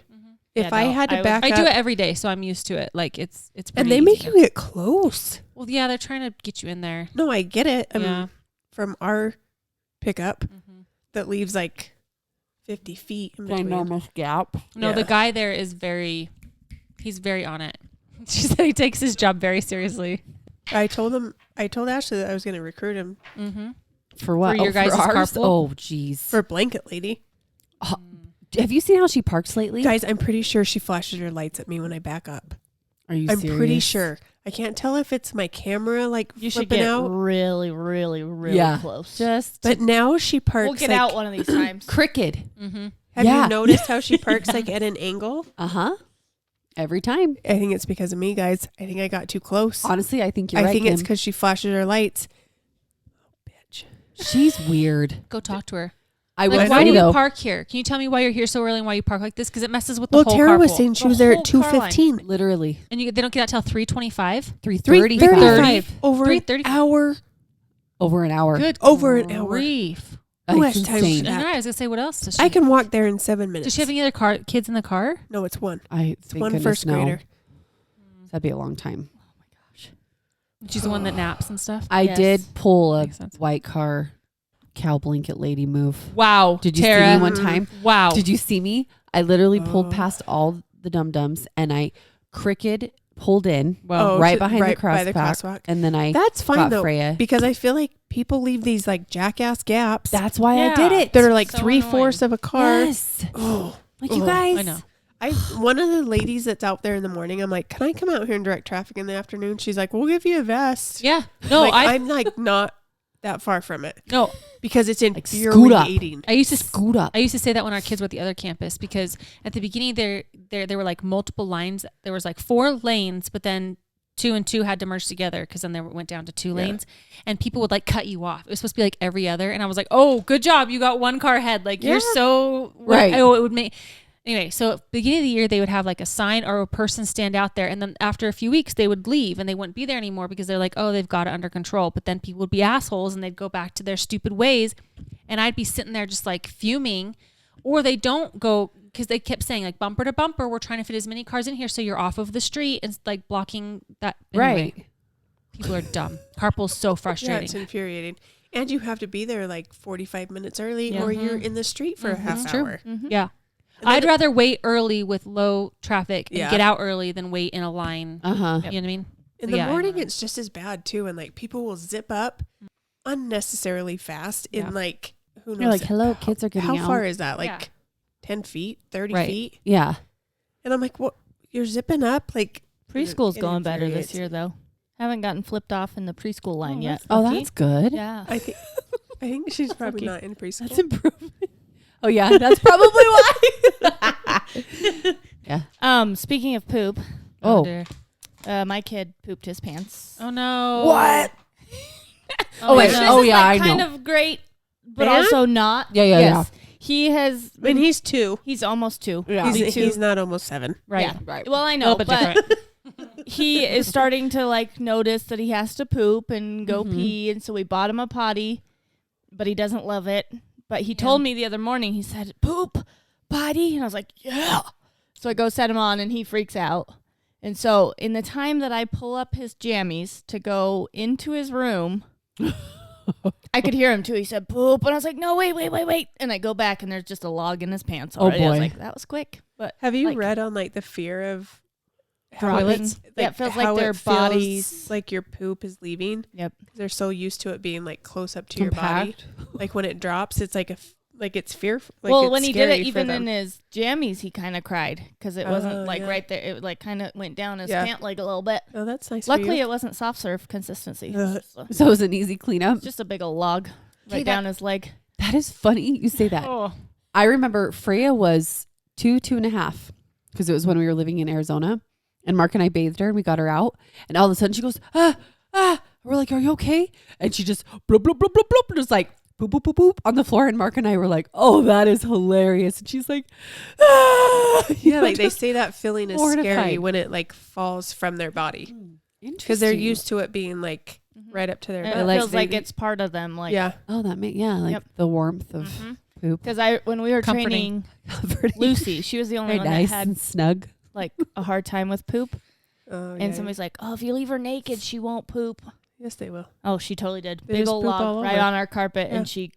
Yeah, If I no, had I to would- back I up, do it every day, so I'm used to it. Like it's pretty and they easy. make you get close. Well, yeah, they're trying to get you in there. No, I get it. I Yeah. mean, from our pickup Mm-hmm. that leaves like 50 feet in between. Ginormous gap. No, Yeah. the guy there is he's very on it. She said he takes his job very seriously. I told Ashley that I was going to recruit him Mm-hmm. For what? For your guys' ours? carpool? Oh, jeez. for Blanket Lady. Have you seen how she parks lately? Guys, I'm pretty sure she flashes her lights at me when I back up. Are you I'm serious? pretty sure. I can't tell if it's my camera like You should flipping get out. really, really, really Yeah. close. Just But now she parks We'll get like, out one of these times. crooked. Mm-hmm. Have Yeah. you noticed how she parks like at an angle? Uh-huh. Every time. I think it's because of me, guys. I think I got too close. Honestly, I think you're I right, think it's Kim. because she flashes her lights. Bitch. She's weird. Go talk to her. I will Like, why say, do you though, park here? Can you tell me why you're here so early and why you park like this? Because it messes with the Well, whole Tara was carpool. saying she The was there whole at car line. 2:15. literally, And they don't get out till 3:25. 3:30. 3:35 over an 3:30. hour. Over an hour. Good. Over an hour. grief. Who That's has time for insane. that? I know, I was gonna say, what else does she? I can walk there in 7 minutes. Does she have any other kids in the car? No, it's one. I It's thank one goodness first no. grader. That'd be a long time. She's the one that naps and stuff. I Yes. did pull a Makes sense. white car cow blanket lady move. Wow. Did you Tara? see me one time? Wow. Did you see me? I literally pulled Oh. past all the dum-dums and I pulled in Well, right to- behind right the by the crosswalk, crosswalk. and then I That's fine got though, Freya. because I feel like people leave these like jackass gaps That's why I Yeah. did it. that are like So 3/4 of a car. Yes. Oh, Like you Oh, guys. I know. one of the ladies that's out there in the morning, I'm like, can I come out here and direct traffic in the afternoon? She's like, we'll give you a vest. Yeah. No, Like, I I'm like not that far from it no. because it's Like, scoot up. infuriating. I used to Scoot up. I used to say that when our kids were at the other campus, because at the beginning there were like multiple lines. There was like 4 lanes, but then 2 and 2 had to merge together because then they went down to 2 lanes, and people would like cut you off. It was supposed to be like every other, and I was like, oh, good job, you got 1 car ahead. Like you're Yeah. so Right. Oh, it would make. Anyway, so beginning of the year, they would have like a sign or a person stand out there. And then after a few weeks, they would leave and they wouldn't be there anymore because they're like, oh, they've got it under control. But then people would be assholes and they'd go back to their stupid ways. And I'd be sitting there just like fuming. Or they don't go because they kept saying like bumper to bumper, we're trying to fit as many cars in here so you're off of the street. And like blocking that. Anyway, Right. people are dumb. Carpool's so Yeah, frustrating. it's infuriating. And you have to be there like 45 minutes early Yeah. or you're in the street for a half It's true. hour. Yeah. And then I'd rather wait early with low traffic and Yeah. get out early than wait in a line. Uh-huh. You know what I mean? in So, the yeah, I morning, know. it's just as bad too. And like people will zip up unnecessarily fast Yeah. in like, who knows? You're like, hello, kids are getting How out. far is that? Like Yeah. 10 feet, 30 Right. feet? Yeah. And I'm like, what? You're zipping up? Like, Preschool's it going better this infuriates year, though. Haven't gotten flipped off in the preschool line Oh, yet. that's Oh, lucky. that's good. Yeah. I think she's probably lucky. not in preschool. That's improvement. Oh yeah, that's probably why. Speaking of poop, Oh. dear. my kid pooped his pants. Oh no. What? Oh, wait. no. This Oh, is, yeah, like, I kind know. of great, but Man? also not. Yeah, yeah, yes. He has. And he's 2. He's almost 2. Yeah. He'll be He's, 2. he's not almost 7. Right. Yeah. Right. Well, I A know, little bit but different. he is starting to like notice that he has to poop and go Mhm. pee, and so we bought him a potty, but he doesn't love it. But he told me the other morning, he said, "Poop, potty," and I was like, "Yeah." So I go set him on, and he freaks out. And so in the time that I pull up his jammies to go into his room, I could hear him too. He said, "Poop," and I was like, "No, wait." And I go back, and there's just a log in his pants Oh, already. I was boy. like, that was quick. But Have you like, read on like the fear of Toilets? Yeah, it feels like how their it feels bodies- like your poop is leaving? Yep. 'Cause they're so used to it being like close up to your body. Like when it drops, it's like like it's fearful. Like well, it's when he did it, scary for even them. in his jammies, he kind of cried because it wasn't Oh, like yeah. right there. It like kind of went down his Yeah. pant leg a little bit. Oh, that's nice. Luckily, for you. it wasn't soft serve consistency. Ugh. So So it was an easy cleanup. it's just a big old log right Hey, down his leg. That is funny you say that. Oh. I remember Freya was 2.5 because it was when we were living in Arizona, and Mark and I bathed her and we got her out, and all of a sudden she goes, we're like, are you okay? And she just bloop, bloop, bloop, bloop, bloop, just like boop, boop, boop, boop on the floor. And Mark and I were like, oh, that is hilarious. And she's like, Yeah, like they say that feeling is scary mortified. when it like falls from their body because because they're used to it being like right up to their And belly. it like feels like They- it's part of them. Like yeah. Oh, that made like Yep. the warmth of poop. Because when we were Comforting. training Lucy, she was the only Very one nice that had and snug. like a hard time with poop. Oh, And yeah. somebody's like, "Oh, if you leave her naked, she won't poop." Yes, they will. Oh, she totally did. They Big just old poop all log right over. on our carpet, Yeah. and she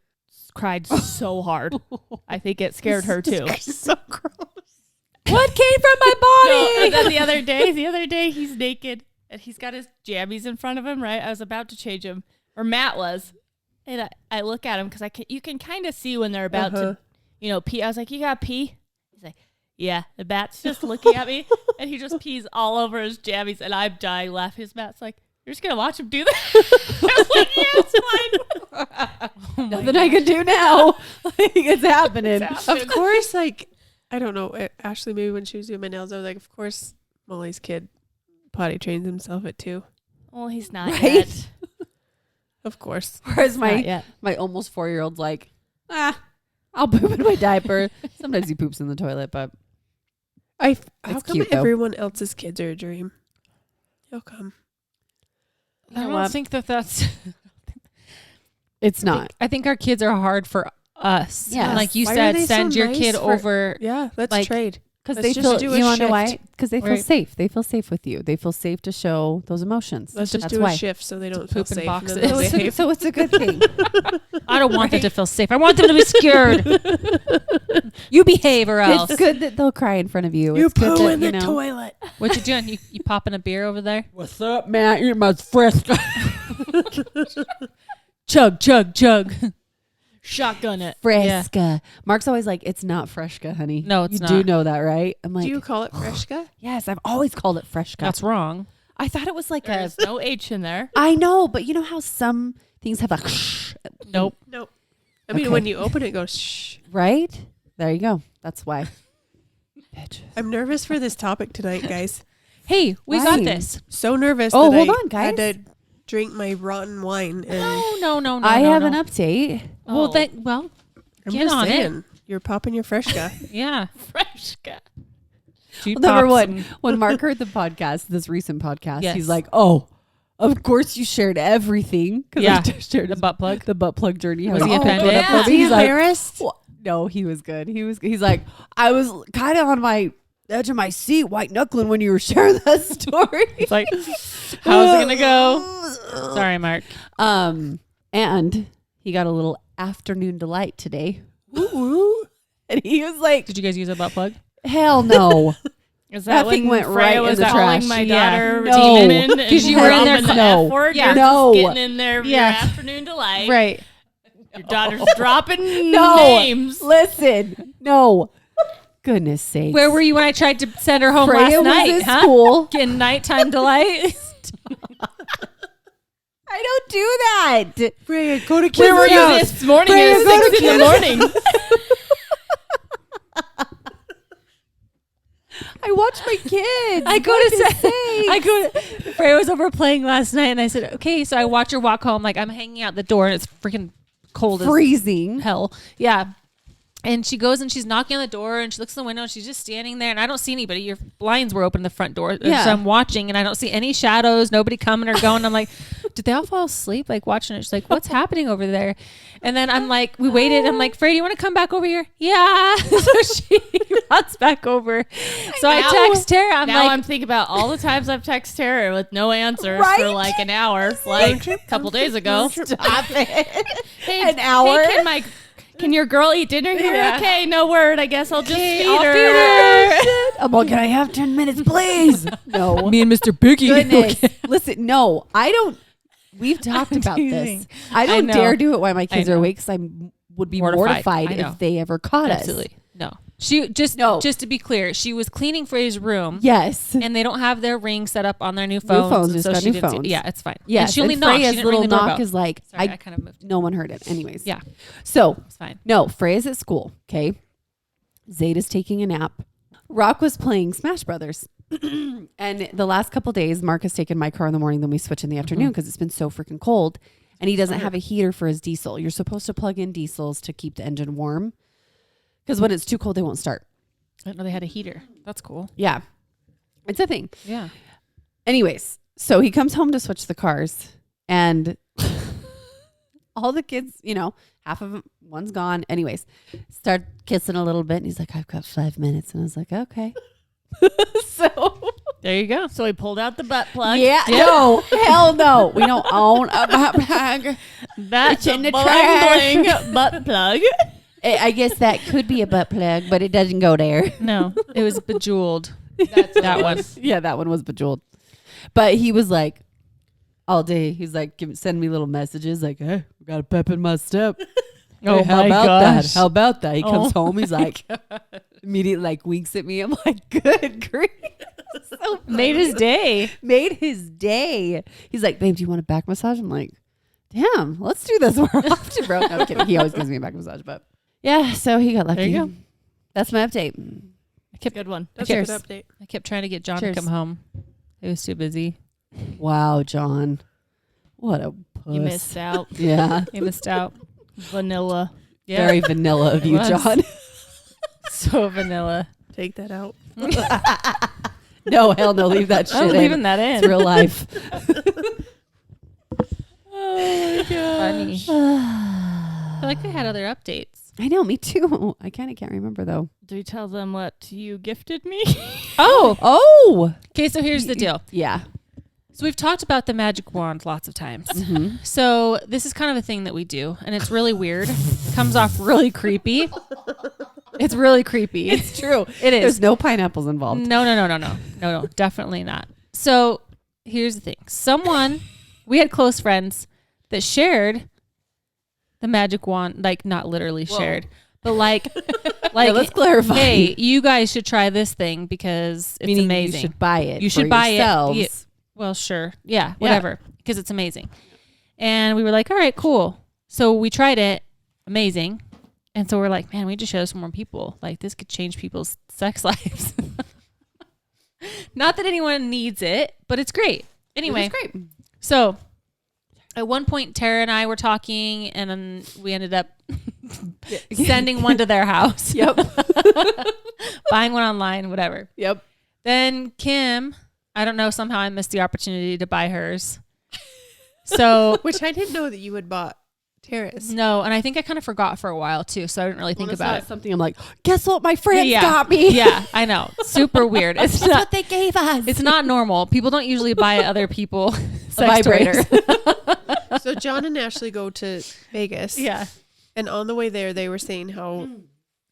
cried so hard. I think it scared her too. So gross. What came from my No, body? and then the other day, he's naked and he's got his jammies in front of him. Right, I was about to change him, or Matt was, and I look at him because you can kind of see when they're about Uh-huh. to, pee. I was like, "You got to pee?" He's like, "Yeah." And Matt's just looking at me, and he just pees all over his jammies, and I'm dying laughing. His Matt's like, "You're just gonna watch him do that?" I was like, "Yeah, it's fine." Nothing I can do now. Like, it's happening. Of course, like I don't know, Ashley. Maybe when she was doing my nails, I was like, of course, Molly's kid potty trains himself at 2. Well, he's not Right? yet. Of course. Whereas Not my yet. my almost 4-year-old's like, I'll poop in my diaper. Sometimes he poops in the toilet, but How It's come cute, though. everyone else's kids are a dream? How come? I don't what? think that's. it's not. I think our kids are hard for us. Yes. Like you Why are said, they so send your nice kid for- over. Yeah, let's Like- trade. Because Let's they just feel, do a you want to know why? shift. Because they feel Right. safe. They feel safe with you. They feel safe to show those emotions. Let's just That's do why. a shift so they don't feel Poop in safe. boxes. And then So they it's, a, behave. so it's a good thing. I don't want them to feel safe. I want them to be scared. You behave or else. It's good that they'll cry in front of you. You It's good poo that, in the you know. toilet. What you doing? You popping a beer over there? What's up, man? You're my Fresca. Chug, chug, chug. Shotgun it. Fresca. Mark's always like, it's not Fresca, honey. No, it's you not. do know that, right? I'm like, Do you call it Freshka? yes, I've always called it Fresca. That's wrong. I thought it was like a. There's no H in there. I know, but you know how some things have a Nope. Nope. I mean, Okay. when you open it, it goes shh. right? There you go. That's why. Bitches. I'm nervous for this topic tonight, guys. Hey, we got Right. this. So nervous. Oh, that hold I on, guys. Had to drink my rotten wine, and No. I no, have no. an update. Well, Oh. well, I'm get just on saying, you're popping your Freshka. yeah. Fresh guy. She Number pops one, some- when Mark heard the podcast, this recent podcast, Yes. he's like, "Oh, of course you shared everything." 'Cause Yeah. I shared the butt plug. the butt plug journey. Was how he it offended? showed up for Yeah. me. He's like, embarrassed? "Well, no, he was good. He's like, I was kind of on my edge of my seat, white knuckling when you were sharing that story. It's like, how's it gonna go? Sorry, Mark. And he got a little afternoon delight today, Ooh. and he was like, Did you guys use a butt plug? "Hell no." Is That that, thing when went Freya right in was the calling trash. my Yeah. daughter No. demon? 'Cause you were in there the no. F word? Yeah. You're No. just getting in there for Yeah. your afternoon delight. Right. Your daughter's dropping No. names. Listen, no. Goodness sakes. Where were you when I tried to send her home Freya last night? was at Huh? school. Getting nighttime delight. I don't do that. Freya, go to Where were Kiz's you house. this morning Freya, at go to 6 in the morning? I watch my kids. I go to Goodness say, sakes. I go to, Freya was over playing last night, and I said, okay. So I watch her walk home, like I'm hanging out the door, and it's freaking cold as freezing. hell. Yeah. And she goes and she's knocking on the door, and she looks in the window, and she's just standing there, and I don't see anybody. Your blinds were open in the front door. And Yeah. so I'm watching, and I don't see any shadows, nobody coming or going. I'm like, did they all fall asleep? Like watching it. She's like, what's happening over there? And then I'm like, we waited. I'm like, Freya, do you want to come back over here? Yeah. So she runs back over. So I Now- text her. I'm now like, I'm thinking about all the times I've texted Tara with no answers Right? for like an hour, like a couple days ago. Stop it. Hey, An hour? Hey, can your girl eat dinner here? Yeah. Okay, no word. I guess I'll just feed I'll her. feed her. I'm like, can I have 10 minutes, please? No. me and Mr. Biggie. Goodness. Listen, no, I don't. We've talked about teasing. this. I don't know. dare do it while my kids I are know. awake because I would be Mortified. mortified I know. if they ever caught us. Absolutely. No. She just No. just to be clear, she was cleaning Freya's room. Yes. And they don't have their ring set up on their new phones. phones, and just so got she new didn't see- phones. yeah, it's fine. Yes. And she only and knocked. She Freya's didn't little ring the knock doorbell. is like, Sorry, I kind of moved. no one heard it. Anyways. Yeah, So, it's fine. no, Freya's at school. Okay. Zeta's taking a nap. Rock was playing Smash Brothers. And the last couple days, Mark has taken my car in the morning, then we switch in the afternoon because it's been so freaking cold. And he doesn't have a heater for his diesel. You're supposed to plug in diesels to keep the engine warm because when it's too cold, they won't start. I didn't know they had a heater. That's cool. Yeah. It's a thing. Yeah. Anyways, so he comes home to switch the cars and all the kids, half of them, one's gone. Anyways, start kissing a little bit. And he's like, I've got 5 minutes. And I was like, okay. So, There you go. So he pulled out the butt plug. yeah, no, hell no. We don't own a butt plug. That's It's in a the bling trash. bling butt plug. I guess that could be a butt plug, but it doesn't go there. No, it was bejeweled. That's That one. Yeah, that one was bejeweled. But he was like, all day, he's like, send me little messages like, hey, we got a pep in my step. Oh Hey, how my about gosh. that? How about that? He comes Oh home, he's like, immediately like winks at me. I'm like, good grief. So Made his day. made his day. He's like, babe, do you want a back massage? I'm like, damn, let's do this more often, bro. No, I'm kidding. He always gives me a back massage, but yeah, so he got lucky. There you go. That's my update. Good one. That's Cheers. a good update. I kept trying to get John Cheers. to come home. It was too busy. Wow, John. What a puss. You missed out. Yeah. He missed out. Vanilla. Yeah. Very vanilla of you, was. John. So vanilla. Take that out. No, hell no. Leave that shit I'm in. leaving that in. It's real life. Oh my god. Funny. I feel like I had other updates. I know, me too. I kind of can't remember though. Do you tell them what you gifted me? Oh, Oh, okay. So here's the deal. yeah. So we've talked about the magic wand lots of times. Mhm. So this is kind of a thing that we do, and it's really weird. Comes off really creepy. It's really creepy. It's true. It is. There's no pineapples involved. No, definitely not. So here's the thing. We had close friends that shared the magic wand, like not literally shared, but like Yeah, let's clarify. hey, you guys should try this thing because it's Meaning amazing. You should buy it. You for should buy it. yourselves. Yeah. Well, sure. Yeah, whatever. Because it's amazing. And we were like, all right, cool. So we tried it. Amazing. And so we're like, man, we need to show some more people. Like, this could change people's sex lives. Not that anyone needs it, but it's great. Anyway, It was great. so at one point, Tara and I were talking, and then we ended up sending one to their house. Yep. Buying one online, whatever. Yep. Then Kim, I don't know, somehow I missed the opportunity to buy hers. So Which I didn't know that you had bought Tara's. no, and I think I kind of forgot for a while too, so I didn't really think about it. Something I'm like, guess what? My friends Yeah. got me. Yeah, I know. Super weird. It's That's not what they gave us. it's not normal. People don't usually buy other people sex vibrator. toys. So John and Ashley go to Vegas. Yeah. And on the way there, they were saying how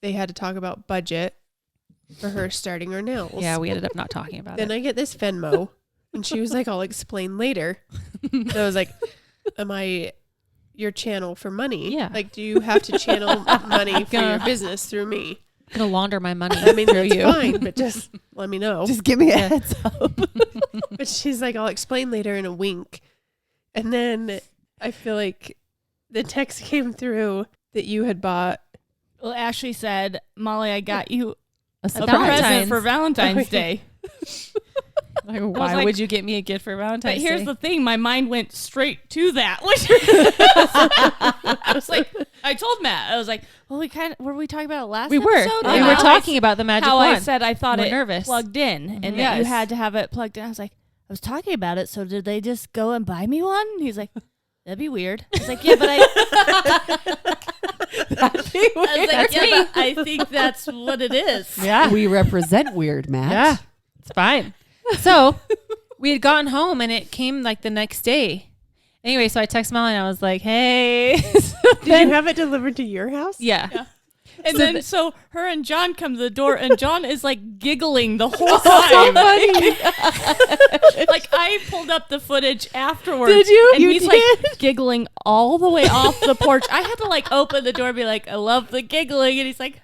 they had to talk about budget for her starting her nails. Yeah, we ended up not talking about Then it. I get this Venmo, and she was like, I'll explain later. And I was like, am I your channel for money? Yeah. Like, do you have to channel money for your business through me? I'm gonna launder my money. I mean, through that's you. fine, but just let me know. Just give me a heads up. But she's like, I'll explain later in a wink. And then I feel like the text came through that you had bought. Well, Ashley said, Molly, I got you A a surprise. present for Valentine's Oh, yeah. Day. Like, why like- would you get me a gift for Valentine's But here's Day? the thing, my mind went straight to that. I was like, I told Matt, I was like, well, were we talking about it last we were. episode? We And were how talking about the magic how wand. I said I thought We're it nervous. plugged in and that you Yes. had to have it plugged in. I was like, I was talking about it, so did they just go and buy me one? He's like, that'd be weird. I was like, yeah, but I think that's what it is. yeah. We represent weird, Matt. Yeah. It's fine. So we had gotten home and it came like the next day. Anyway, so I texted Molly and I was like, hey. Did you have it delivered to your house? Yeah. And then so her and John come to the door, and John is like giggling the whole time. Like I pulled up the footage afterwards. Did you? And You he's like giggling all the way off the porch. I had to like open the door and be like, I love the giggling, and he's like,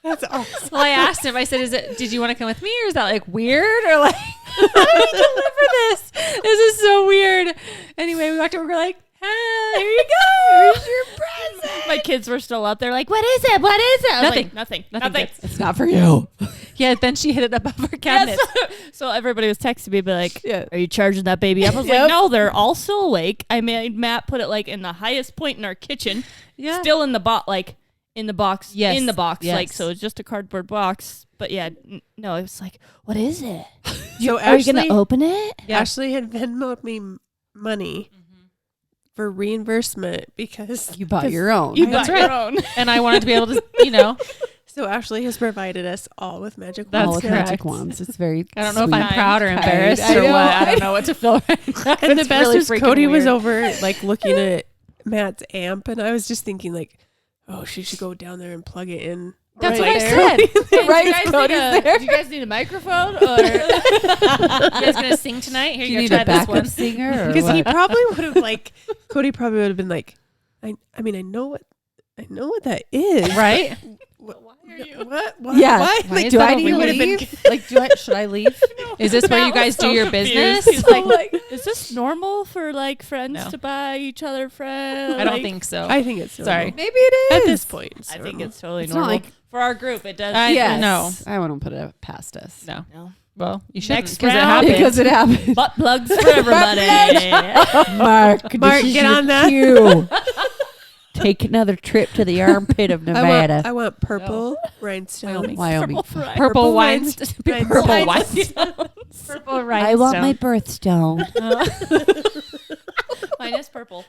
That's awesome. Well, I asked him, I said, did you want to come with me or is that like weird? Or like, how do we deliver this? This is so weird. Anyway, we walked over, we're like, ah, here you go. Here's your present. my kids were still up there, like, what is it? What is it? I was Nothing. like, nothing. Nothing. It's not for you. Yeah, then she hid it above her cabinet. Yes. So everybody was texting me, be like, Yeah. are you charging that baby up? I was Yep. like, no, they're all still awake. I made Matt put it like in the highest point in our kitchen, Yeah. still in the box, like in the box, Yes. in the box, Yes. like, so it's just a cardboard box. But yeah, no, it was like, what is it? So Are you going Ashley, to open it? Yeah. Ashley had Venmoed me money for reimbursement because You bought your own. You That's bought right. your own. And I wanted to be able to, so Ashley has provided us all with magic That's all wands. with correct. magic wands. It's very. I don't know if sweet. I'm proud or Kind. embarrassed I or know. what. I don't know what to feel right now. And the It's best really was freaking Cody was weird. over like looking at Matt's amp, and I was just thinking like, oh, she should go down there and plug it in. That's right what I there. said. Right, Cody's there. Do you guys need a microphone? Or You guys gonna sing tonight? Here, Do you you go need a try this one. backup singer? Or Because he what? probably would have like, Cody probably would have been like, I mean, I know what that is. Right? What? Why are you? What? Yeah. What? Why Like, is Do that I a need to weird- leave? Like, should I leave? Is this where you Matt was guys do so your confused. business? He's like, is this normal for like friends No. to buy each other friends? I don't think so. I think it's Sorry. normal. Maybe it is. At this point. I think it's totally It's not normal. like- For our group, it does. I- No, No. I wouldn't put it past us. No. No. Well, you shouldn't Next because it round. happened. Because it happened. Butt plugs for everybody. Mark, Mark, get on that. cue. Take another trip to the armpit of Nevada. I want purple rhinestones. Wyoming. Purple wine. rhinestones. Purple wine. Rhinestones. Purple wine. I want my birthstone. Mine is purple.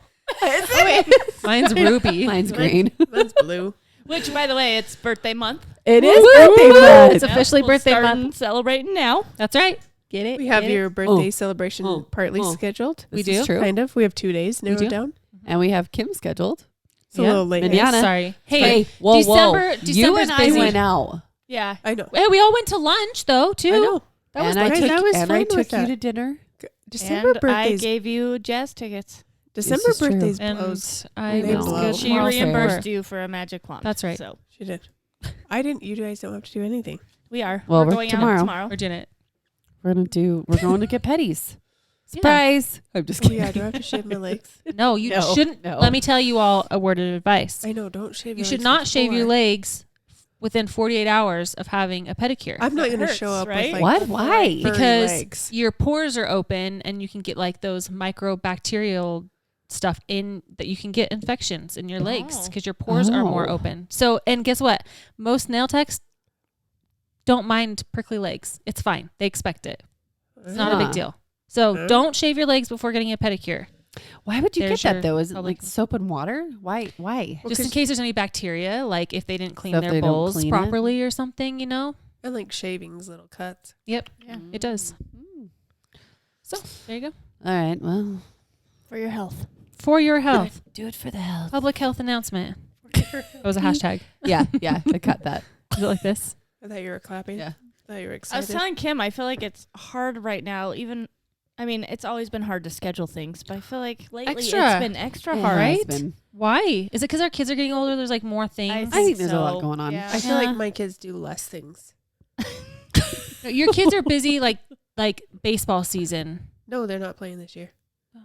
Mine's Ruby. Mine's green. Mine's blue. Which, by the way, it's birthday month. It is birthday month. It's officially We'll birthday start month. Celebrating now. That's right. Get it? We have get it? your birthday Oh. celebration Oh. partly Oh. scheduled. We This is do? true. Kind of. We have 2 days We narrowed do? down. And we have Kim scheduled. It's a Yeah. little late. Manana. Sorry. Hey, whoa, December. You December's and I busy. went out. Yeah. I know. Hey, we all went to lunch though too. I know. That was and I nice. took, I was and fine I with took you that. to dinner. December And I birthdays. gave you jazz tickets. December This is true. birthdays And blows. I They was blow. good. She tomorrow reimbursed for- you for a magic wand. That's right. So She did. I didn't. You guys don't have to do anything. we are. Well, we're we're going tomorrow. out tomorrow. We're doing it. We're going to get petties. Surprise. I'm just Oh kidding. yeah. Do I have to shave my legs? No, you No, shouldn't. no. Let me tell you all a word of advice. I know. Don't shave. You your should legs not shave your before. legs within 48 hours of having a pedicure. I'm not It going to hurts, show up right? with like What? Why? furry because legs. your pores are open and you can get like those microbacterial stuff in that you can get infections in your legs Oh. because your pores are more Oh. open. So, and guess what? Most nail techs don't mind prickly legs. It's fine. They expect it. It's not a big Huh. deal. So Huh? don't shave your legs before getting a pedicure. Why would you There's get your that though? Is it public- like soap and water? Why? Well, Just in 'cause- case there's any bacteria, like if they didn't clean So if their they don't bowls clean it? properly or something, you know? And like shavings, little cuts. Yep, Yeah. it does. Mm. So there you go. All right. Well, For your health. For your health. do it for the health. Public health announcement. That was a hashtag. Yeah. Yeah. I cut that. Is it like this? I thought you were clapping. Yeah. I thought you were I excited. was telling Kim, I feel like it's hard right now. Even, I mean, it's always been hard to schedule things, but I feel like lately Extra. it's been extra It hard. has right? been. Why? Is it because our kids are getting older? There's like more things. I think there's a lot so, going on. yeah. I feel Yeah. like my kids do less things. No, your kids are busy like baseball season. No, they're not playing this year. Oh,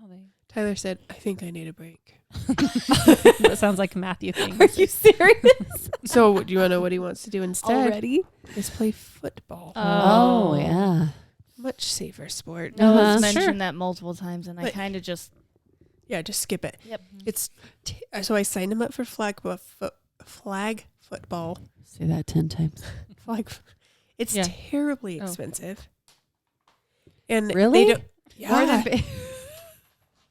Tyler said, I think I need a break. that sounds like a Matthew thing. Are you serious So do you want to know what he wants to do instead? already? Is play football. Oh, yeah. Much safer sport. Uh-huh. Noah's Sure. mentioned that multiple times, and I But- kind of just Yeah, just skip it. Yep. It's so I signed him up for flag football. Say that 10 times. It's Yeah. terribly Oh. expensive. And Really? They don't, yeah,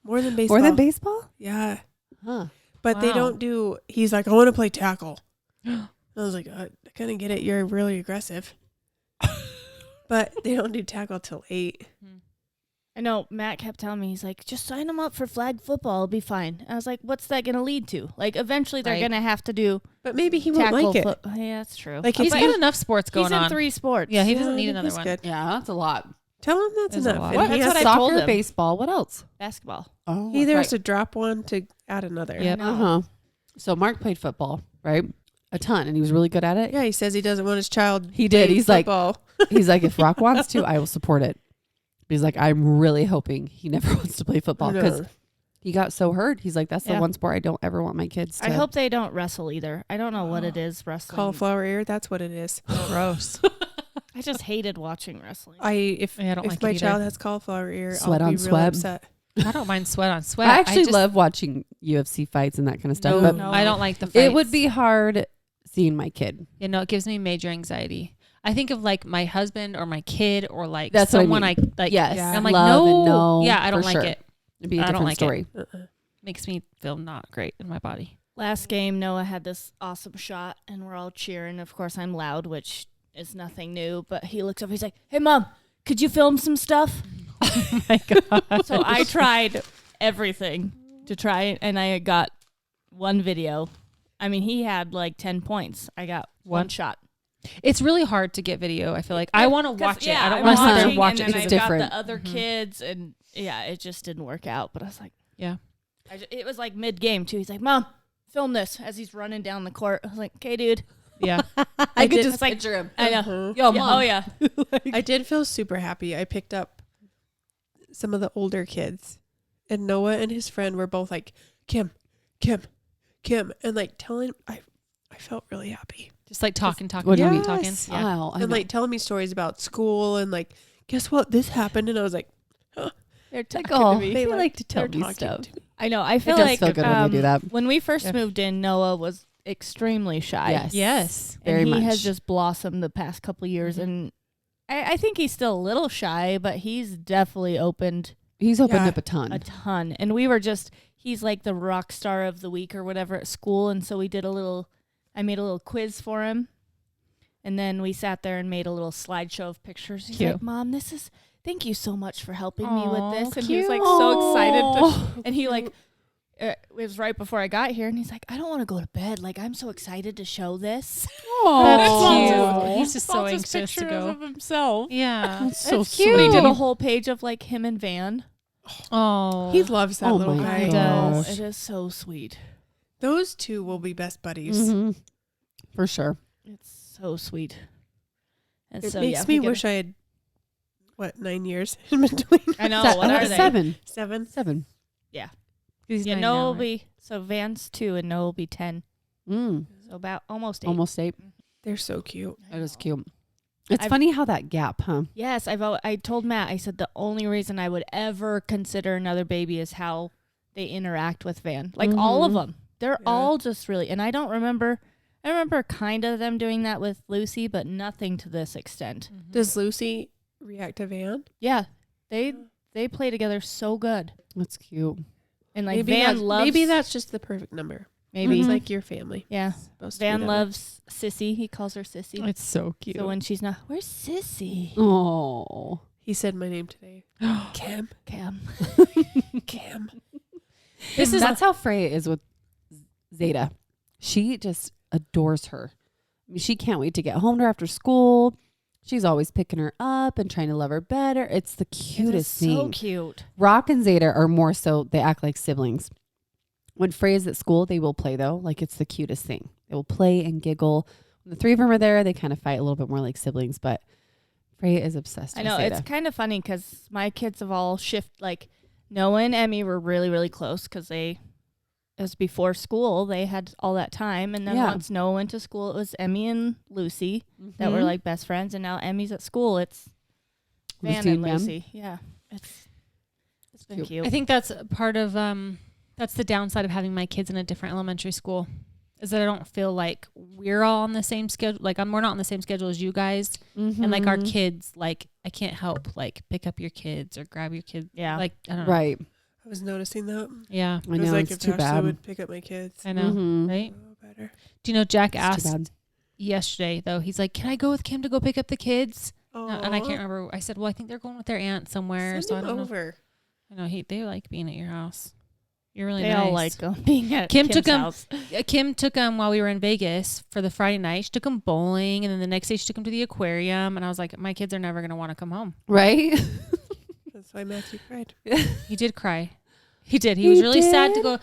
more than baseball. More than baseball? Yeah, Huh. but they Wow. don't do. He's like, I want to play tackle. I was like, I kind of get it. You're really aggressive. But they don't do tackle till 8. I know Matt kept telling me, he's like, just sign them up for flag football, it'll be fine. I was like, what's that going to lead to? Like, eventually they're Right. going to have to do But maybe he won't tackle like it. foot. Yeah, that's true. Like, He's But got enough sports going He's in on. 3 sports. Yeah, he Yeah, doesn't I need think another he's one. good. Yeah, that's a lot. Tell him that's There's a enough. lot. And What? he That's has- what I told Soccer, him. baseball. What else? Basketball. Oh, He either has right. to drop one to add another. Yep. I know. Uh-huh. So Mark played football, right? A ton, and he was really good at it. Yeah, he says he doesn't want his child. He did. playing He's like- football. He's like, if Rock wants to, I will support it. He's like, I'm really hoping he never wants to play football because No. he got so hurt. He's like, that's the Yeah. one sport I don't ever want my kids to. I hope they don't wrestle either. I don't know what it is, wrestling. Cauliflower ear. That's what it is. Gross. I just hated watching wrestling. If Yeah, I don't if like my it either. child has cauliflower ear, Sweat I'll on be really sweat. upset. I don't mind sweat on sweat. I actually just- love watching UFC fights and that kind of stuff, No, but No. I don't like the fights. it would be hard seeing my kid. You know, it gives me major anxiety. I think of like my husband or my kid or like That's what I someone mean. I like. Yes, Yeah. I'm like, love no, and no, yeah, I don't for like sure. it. It'd be a I don't different like it. story. Uh-uh. Makes me feel not great in my body. Last game, Noah had this awesome shot, and we're all cheering. Of course, I'm loud, which is nothing new. But he looks up, he's like, "Hey, Mom, could you film some stuff?" Oh my god. So I tried everything to try, and I got one video. I mean, he had like 10 points. I got one shot. It's really hard to get video. I feel like I want to watch it. I don't I'm want to sit there and watching, watch and it. then It's I've different. got the other Mhm. kids, and yeah, it just didn't work out. But I was like, Yeah. it was like mid game too. He's like, "Mom, film this," as he's running down the court. I was like, "Okay, dude." Yeah. I could did- just it's like- picture him. I know. Uh-huh. Yo, Yeah, Mom. oh yeah. I did feel super happy. I picked up some of the older kids, and Noah and his friend were both like, Kim, and like telling. I felt really happy, Just like talking. What do you mean? talking. Yes. Yeah. Wow, I and know. like telling me stories about school, and like, guess what, this happened, and I was like, They're talking oh, to me. they like to tell they're me talking stuff. to me. I know. I It feel does like feel good when you do that. when we first Yeah. moved in, Noah was extremely shy. Yes. Yes. and Very he much. has just blossomed the past couple of years, Mhm. and I think he's still a little shy, but he's definitely opened He's opened Yeah. up a ton. a ton. And we were just, he's like the rock star of the week or whatever at school. And so I made a little quiz for him. And then we sat there and made a little slideshow of pictures. He's Cute. like, Mom, thank you so much for helping me with Aw, this. And cute. he was like so excited. Aw. And he like, it was right before I got here. And he's like, I don't want to go to bed. Like, I'm so excited to show this. That's Aw. cute. He's just so All just anxious to pictures go. of himself. Yeah. That's so It's sweet. cute. He did a whole page of like him and Van. Oh. He loves that Oh little my guy. He does. gosh. It is so sweet. Those two will be best buddies. Mhm. For sure. It's so sweet. And It so, makes yeah, me we get wish I had 9 years in between. I know. Se- What are they? 7. 7. 7. He's Yeah, 9 Noah now, will right? be, so Van's 2 and Noah will be 10. So about almost 8. Almost 8. They're so cute. That is cute. It's I've- funny how that gap, huh? Yes, I told Matt, I said the only reason I would ever consider another baby is how they interact with Van. Like all of Mhm. them. They're Yeah. all just really, and I remember kind of them doing that with Lucy, but nothing to this extent. Does Lucy react to Van? Yeah, they play together so good. That's cute. And like maybe Van loves, maybe that's just the perfect number. maybe It's Mhm. like your family. yeah. Supposed to be Van that way. loves Sissy. He calls her Sissy. It's so cute. So when she's not, where's Sissy? Oh. He said my name today. Cam. Cam. Cam. That's how Freya is with Zeta. She just adores her. I mean, she can't wait to get home to her after school. She's always picking her up and trying to love her better. It's the It is cutest so thing. cute. Rock and Zeta are more so, they act like siblings. When Freya's at school, they will play though. Like it's the cutest thing. They will play and giggle. When the three of them are there, they kind of fight a little bit more like siblings, but Freya is obsessed I with know Zeta. it's kind of funny because my kids have all shifted. Like Noah and Emmy were really, really close because it was before school. They had all that time, and then Yeah. once Noah went to school, it was Emmy and Lucy that were Mhm. like best friends, and now Emmy's at school. It's Van Lucy and and Mem. Lucy. Yeah, it's been cute. cute. I think that's part of that's the downside of having my kids in a different elementary school, is that I don't feel like we're all on the same schedule. Like we're not on the same schedule as you guys, and like our Mhm. kids, like I can't help like pick up your kids or grab your kids. Yeah. Like I don't know. Right. I was noticing that. Yeah, I It was know, like it's if too Ashley bad. would pick up my kids. I know. Mhm. Right? Oh, better. Do you know Jack It's too asked bad. yesterday though? He's like, "Can I go with Kim to go pick up the kids?" Oh, And I can't remember. I said, "Well, I think they're going with their aunt somewhere." Send so I him don't know. over. I know they like being at your house. You're really they nice. all like being at Kim Kim's took 'em- house. Kim took him while we were in Vegas for the Friday night. She took him bowling, and then the next day she took him to the aquarium. And I was like, my kids are never going to want to come home. Right? That's why Matthew cried. He did cry. He did. He He was really sad to did? go.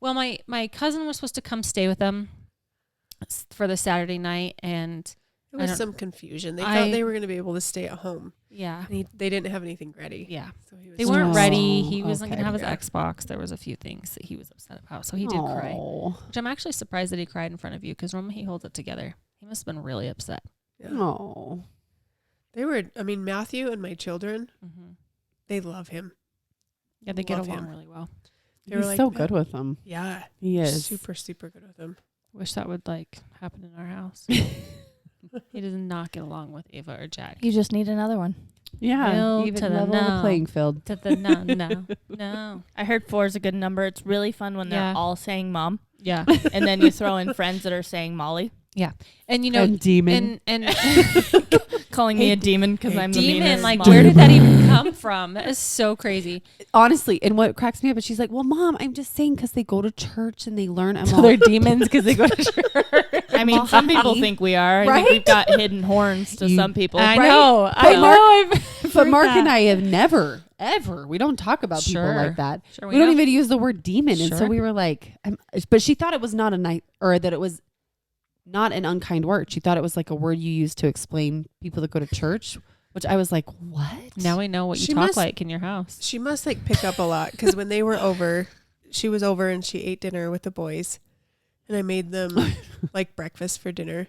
Well, my cousin was supposed to come stay with them for the Saturday night, and There I was don't- some confusion. They I- thought they were going to be able to stay at home. yeah, And they didn't have anything ready. yeah, So he was they weren't Oh, ready. He wasn't okay. going to have his Yeah. Xbox. There was a few things that he was upset about, so he did cry. Aw. Which I'm actually surprised that he cried in front of you, because normally he holds it together. He must have been really upset. Yeah. Aw. They were, Matthew and my children, Mm-hmm. they love him. Yeah, they get Love along him. really well. They were He's like, so "Man." good with them. Yeah. He is. Super, super good with him. Wish that would like happen in our house. He does not get along with Ava or Jack. You just need another one. Yeah. Bill Even to the level the no. playing field. To the no. I heard 4 is a good number. It's really fun when they're Yeah. all saying mom, Yeah, and then you throw in friends that are saying Molly, and you know, And demon. and calling me a demon because hey, I'm the demon. meanest Like, mom. where did that even come from? That is so crazy. Honestly, and what cracks me up is she's like, well, Mom, I'm just saying because they go to church and they learn. I'm So all, they're demons because they go to church. I mean, some people Mommy. think we are. I Right? think we've got hidden horns to You- some people. I Right? know. But I've but heard Mark that. and I have never, ever, we don't talk about people Sure. like that. Sure, We don't know. even use the word demon. And so Sure. we were like, but she thought it was not a nice, or that it was not an unkind word. She thought it was like a word you use to explain people that go to church, which I was like, what? Now we know what you She talk must- like in your house. She must like pick up a lot because when they were over, she was over and she ate dinner with the boys. And I made them like breakfast for dinner.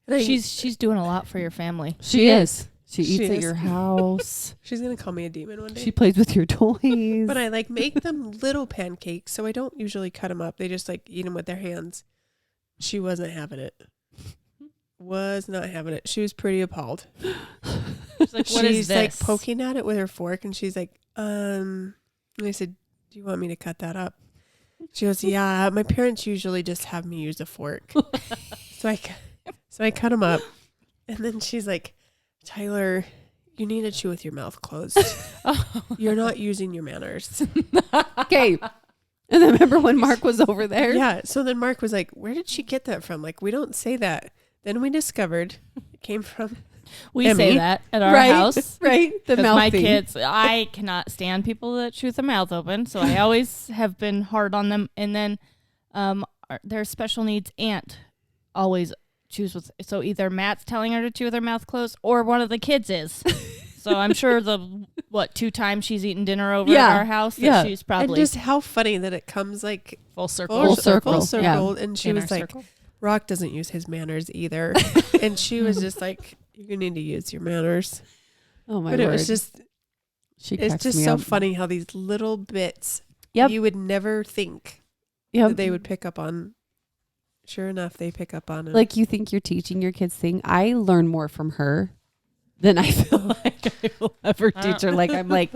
And She's doing a lot for your family. She is. She She eats at is. your house. she's going to call me a demon one day. She plays with your toys. But I like make them little pancakes, so I don't usually cut them up. They just like eat them with their hands. She wasn't having it. Was not having it. She was pretty appalled. She's like, what is she's this? like poking at it with her fork, and she's like, and I said, do you want me to cut that up? She goes, yeah, my parents usually just have me use a fork. So I cut them up, and then she's like, Tyler, you need to chew with your mouth closed. You're not using your manners. Okay. And then remember when Mark was over there? Yeah. So then Mark was like, where did she get that from? Like, we don't say that. Then we discovered it came from we Emmy. say that at our Right? house. Right? The 'Cause mouth my thing. kids, I cannot stand people that chew with their mouth open, so I always have been hard on them. And then their special needs aunt always chews with. So either Matt's telling her to chew with her mouth closed, or one of the kids is. So I'm sure the 2 times she's eaten dinner over Yeah. at our house, that Yeah. she's and probably just how funny that it comes like Full circle. Full circle. Full Yeah. circle. And she In was our like, circle. Rock doesn't use his manners either. And she was just like, you need to use your manners. Oh my But word. it was just, She it's cracks just me so up. funny how these little bits Yep. you would never think Yep. that they would pick up on. Sure enough, they pick up on it. Like you think you're teaching your kids thing. I learn more from her than I feel like I will ever teach her. Like I'm like,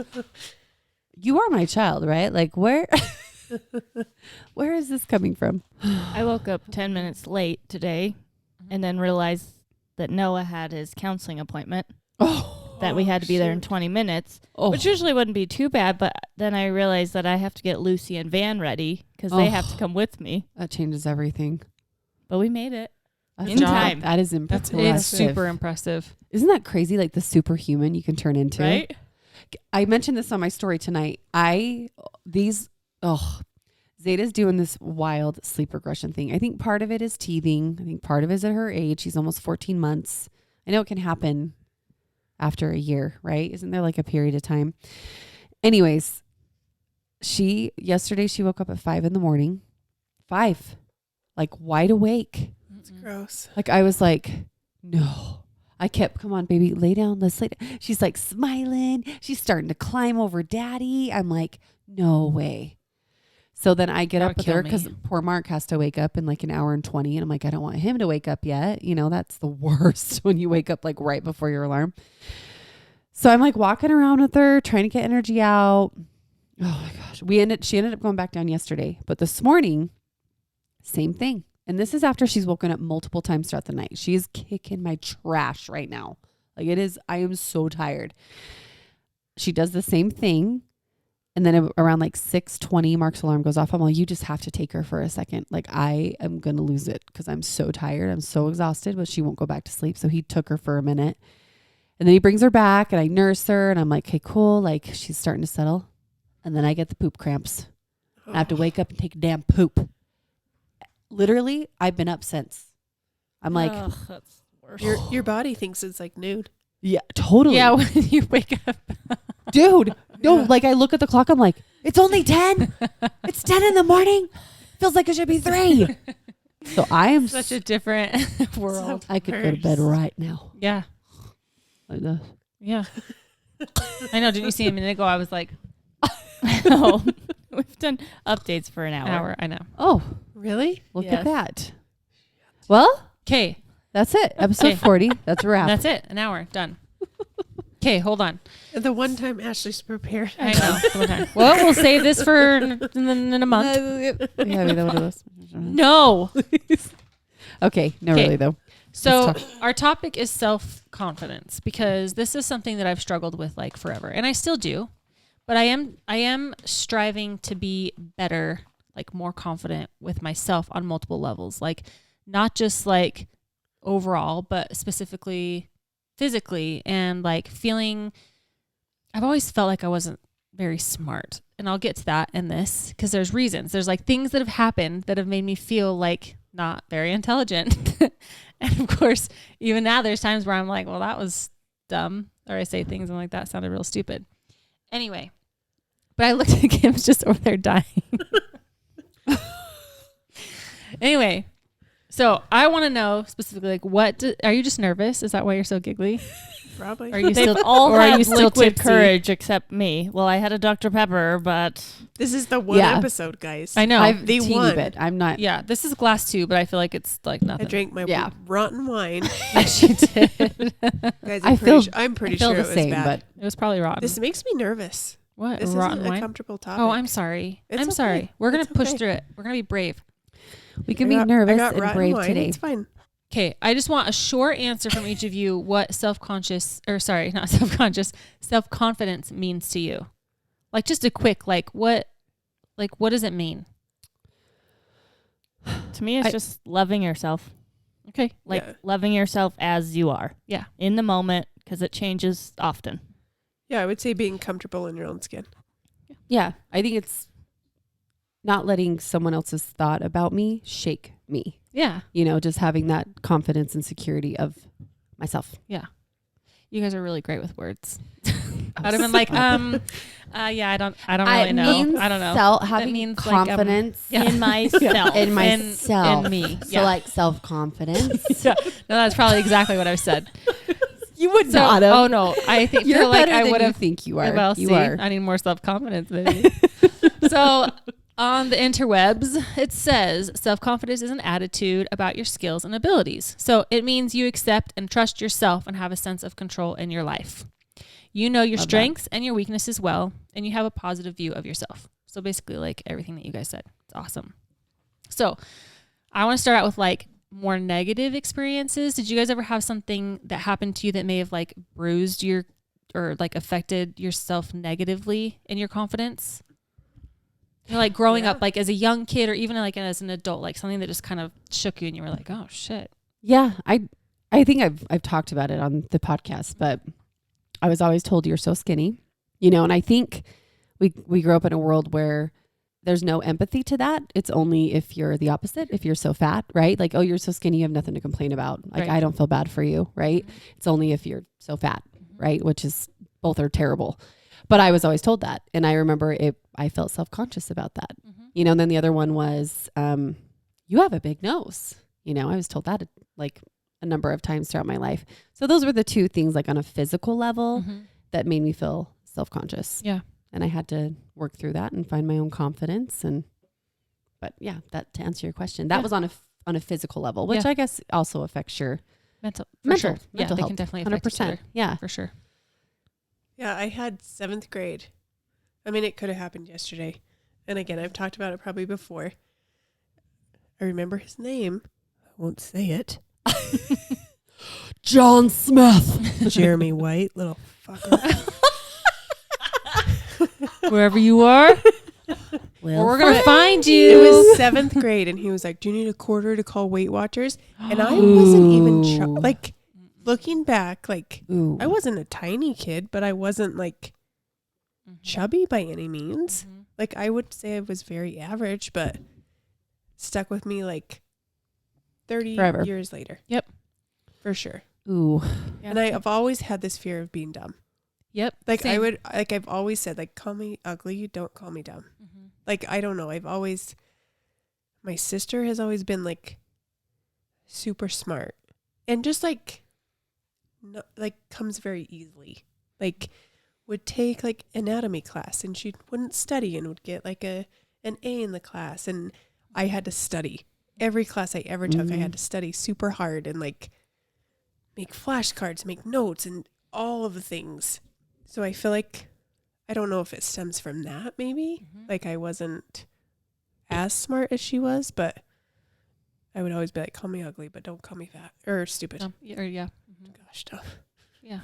you are my child, right? Like where is this coming from? I woke up 10 minutes late today and then realized that Noah had his counseling appointment, Oh, that we had to be there in shoot. 20 minutes, oh. which usually wouldn't be too bad. But then I realized that I have to get Lucy and Van ready because they have to come with me. That changes everything. But we made it. That's In time. That is That's impressive. it's super impressive. Isn't that crazy? Like the superhuman you can turn into. Right? I mentioned this on my story tonight. Zeta's doing this wild sleep regression thing. I think part of it is teething. I think part of it is at her age. She's almost 14 months. I know it can happen after a year, right? Isn't there like a period of time? Anyways, yesterday she woke up at 5 a.m. 5, like wide awake. It's gross. Like I was like, no. I kept, come on, baby, lay down. Let's lay down. She's like smiling. She's starting to climb over daddy. I'm like, no way. So then I get That up would with kill her me. because poor Mark has to wake up in like an hour and 20. And I'm like, I don't want him to wake up yet. You know, that's the worst when you wake up like right before your alarm. So I'm like walking around with her, trying to get energy out. Oh my gosh. She ended up going back down yesterday. But this morning, same thing. And this is after she's woken up multiple times throughout the night. She is kicking my trash right now. Like it is, I am so tired. She does the same thing. And then around like 6:20, Mark's alarm goes off. I'm like, you just have to take her for a second. Like I am going to lose it because I'm so tired. I'm so exhausted, but she won't go back to sleep. So he took her for a minute. And then he brings her back and I nurse her. And I'm like, okay, cool. Like she's starting to settle. And then I get the poop cramps. I have to wake up and take a damn poop. Literally, I've been up since. I'm like, Ugh, that's worse. Your body thinks it's like nude. yeah, totally. Yeah, when you wake up. Dude. No, Yeah. like I look at the clock. I'm like, it's only 10. It's 10 in the morning. Feels like it should be 3. So I am Such a different world. I could go to bed right now. Yeah. Like this. Yeah. I know. Didn't you see a minute ago? I was like, No. We've done updates for an hour. I know. Oh, Really? look Yes. at that. Well, Okay. that's it. Episode Okay. 40. That's a wrap. That's it. An hour. Done. Okay. Hold on. The one time Ashley's prepared. I know. Okay. Well, we'll save this for in a month. Yeah, we know what it was. No. Okay. No, Okay. really though. So Let's our topic is self-confidence because this is something that I've struggled with like forever, and I still do. But I am striving to be better, like more confident with myself on multiple levels, like not just like overall, but specifically physically and like feeling. I've always felt like I wasn't very smart, and I'll get to that in this because there's reasons. There's like things that have happened that have made me feel like not very intelligent. And of course, even now there's times where I'm like, well, that was dumb. Or I say things and I'm like, that sounded real stupid. Anyway, but I looked at Kim's just over there dying. Anyway, so I want to know specifically, like, are you just nervous? Is that why you're so giggly? Probably. Are you They've still all or are had you still liquid tipsy? courage except me. Well, I had a Dr. Pepper, but This is the one Yeah. episode, guys. I know. I've they teeny won. bit. I'm not. Yeah, this is glass 2, but I feel like it's like I nothing. drank my Yeah. rotten wine. She did. Guys, I feel- I'm pretty I feel sure the it was same, bad. but It was probably rotten. This makes me nervous. what? This Rotten isn't a wine? comfortable topic. Oh, I'm sorry. It's I'm okay. sorry. We're going to It's push okay. through it. We're going to be brave. we can I be got- I nervous got and rotten brave wine. today. It's fine. Okay, I just want a short answer from each of you what self-confidence means to you. Like just a quick what does it mean? to me, it's just loving yourself. Okay. Like Yeah. loving yourself as you are. Yeah. In the moment, because it changes often. Yeah, I would say being comfortable in your own skin. Yeah, I think it's not letting someone else's thought about me shake me. Yeah. You know, just having that confidence and security of myself. You guys are really great with words. I'd have been like, yeah, I don't really It know. means I don't know. having means like, confidence yeah. In myself. in myself. In me. So Yeah. like self-confidence. No, that's probably exactly what I've said. You would So, not have. oh no, I think You're feel like better I than would you have. think you are. Well, you see, are. I need more self-confidence, maybe. So on the interwebs, it says self-confidence is an attitude about your skills and abilities. So it means you accept and trust yourself and have a sense of control in your life. You know your Love that. strengths and your weaknesses well, and you have a positive view of yourself. So basically like everything that you guys said. It's awesome. So I want to start out with like more negative experiences. Did you guys ever have something that happened to you that may have like bruised your or like affected yourself negatively in your confidence? You know, like growing Yeah. up, like as a young kid or even like as an adult, like something that just kind of shook you and you were like, oh shit. Yeah, I think I've talked about it on the podcast, but I was always told you're so skinny, you know, and I think we grew up in a world where there's no empathy to that. It's only if you're the opposite, if you're so fat, right? Like, oh, you're so skinny, you have nothing to complain about. Like, Right. I don't feel bad for you, right? It's only if you're so fat, right? Which is, both are terrible. But I was always told that. And I remember I felt self-conscious about that. You know, and then the other one was, you have a big nose. You know, I was told that like a number of times throughout my life. So those were the two things like on a physical level that made me feel self-conscious. Yeah. And I had to work through that and find my own confidence. But yeah, that to answer your question, that Yeah. was on a physical level, which Yeah. I guess also affects your Mental, for mental, sure. Yeah, mental they health. can definitely affect each other. Yeah. For sure. Yeah, I had 7th grade. I mean, it could have happened yesterday. And again, I've talked about it probably before. I remember his name. I won't say it. John Smith. Jeremy White, little fucker. Wherever you are, we're going to find It you. was 7th grade, and he was like, "Do you need a quarter to call Weight Watchers?" And I wasn't even like looking back, like Ooh. I wasn't a tiny kid, but I wasn't like chubby by any means. Like I would say I was very average, but stuck with me like 30 Forever. years later. Yep. For sure. Ooh. And I've always had this fear of being dumb. Yep. Like Same. I've always said, like, call me ugly, don't call me dumb. Like, I don't know. My sister has always been like super smart and just like, no, like comes very easily. Like would take like anatomy class and she wouldn't study and would get like an A in the class. And I had to study every class I ever took. I had to study super hard and like make flashcards, make notes and all of the things. So I feel like, I don't know if it stems from that maybe. Like I wasn't as smart as she was, but I would always be like, call me ugly, but don't call me fat or stupid. Yeah. Gosh, dumb. Yeah.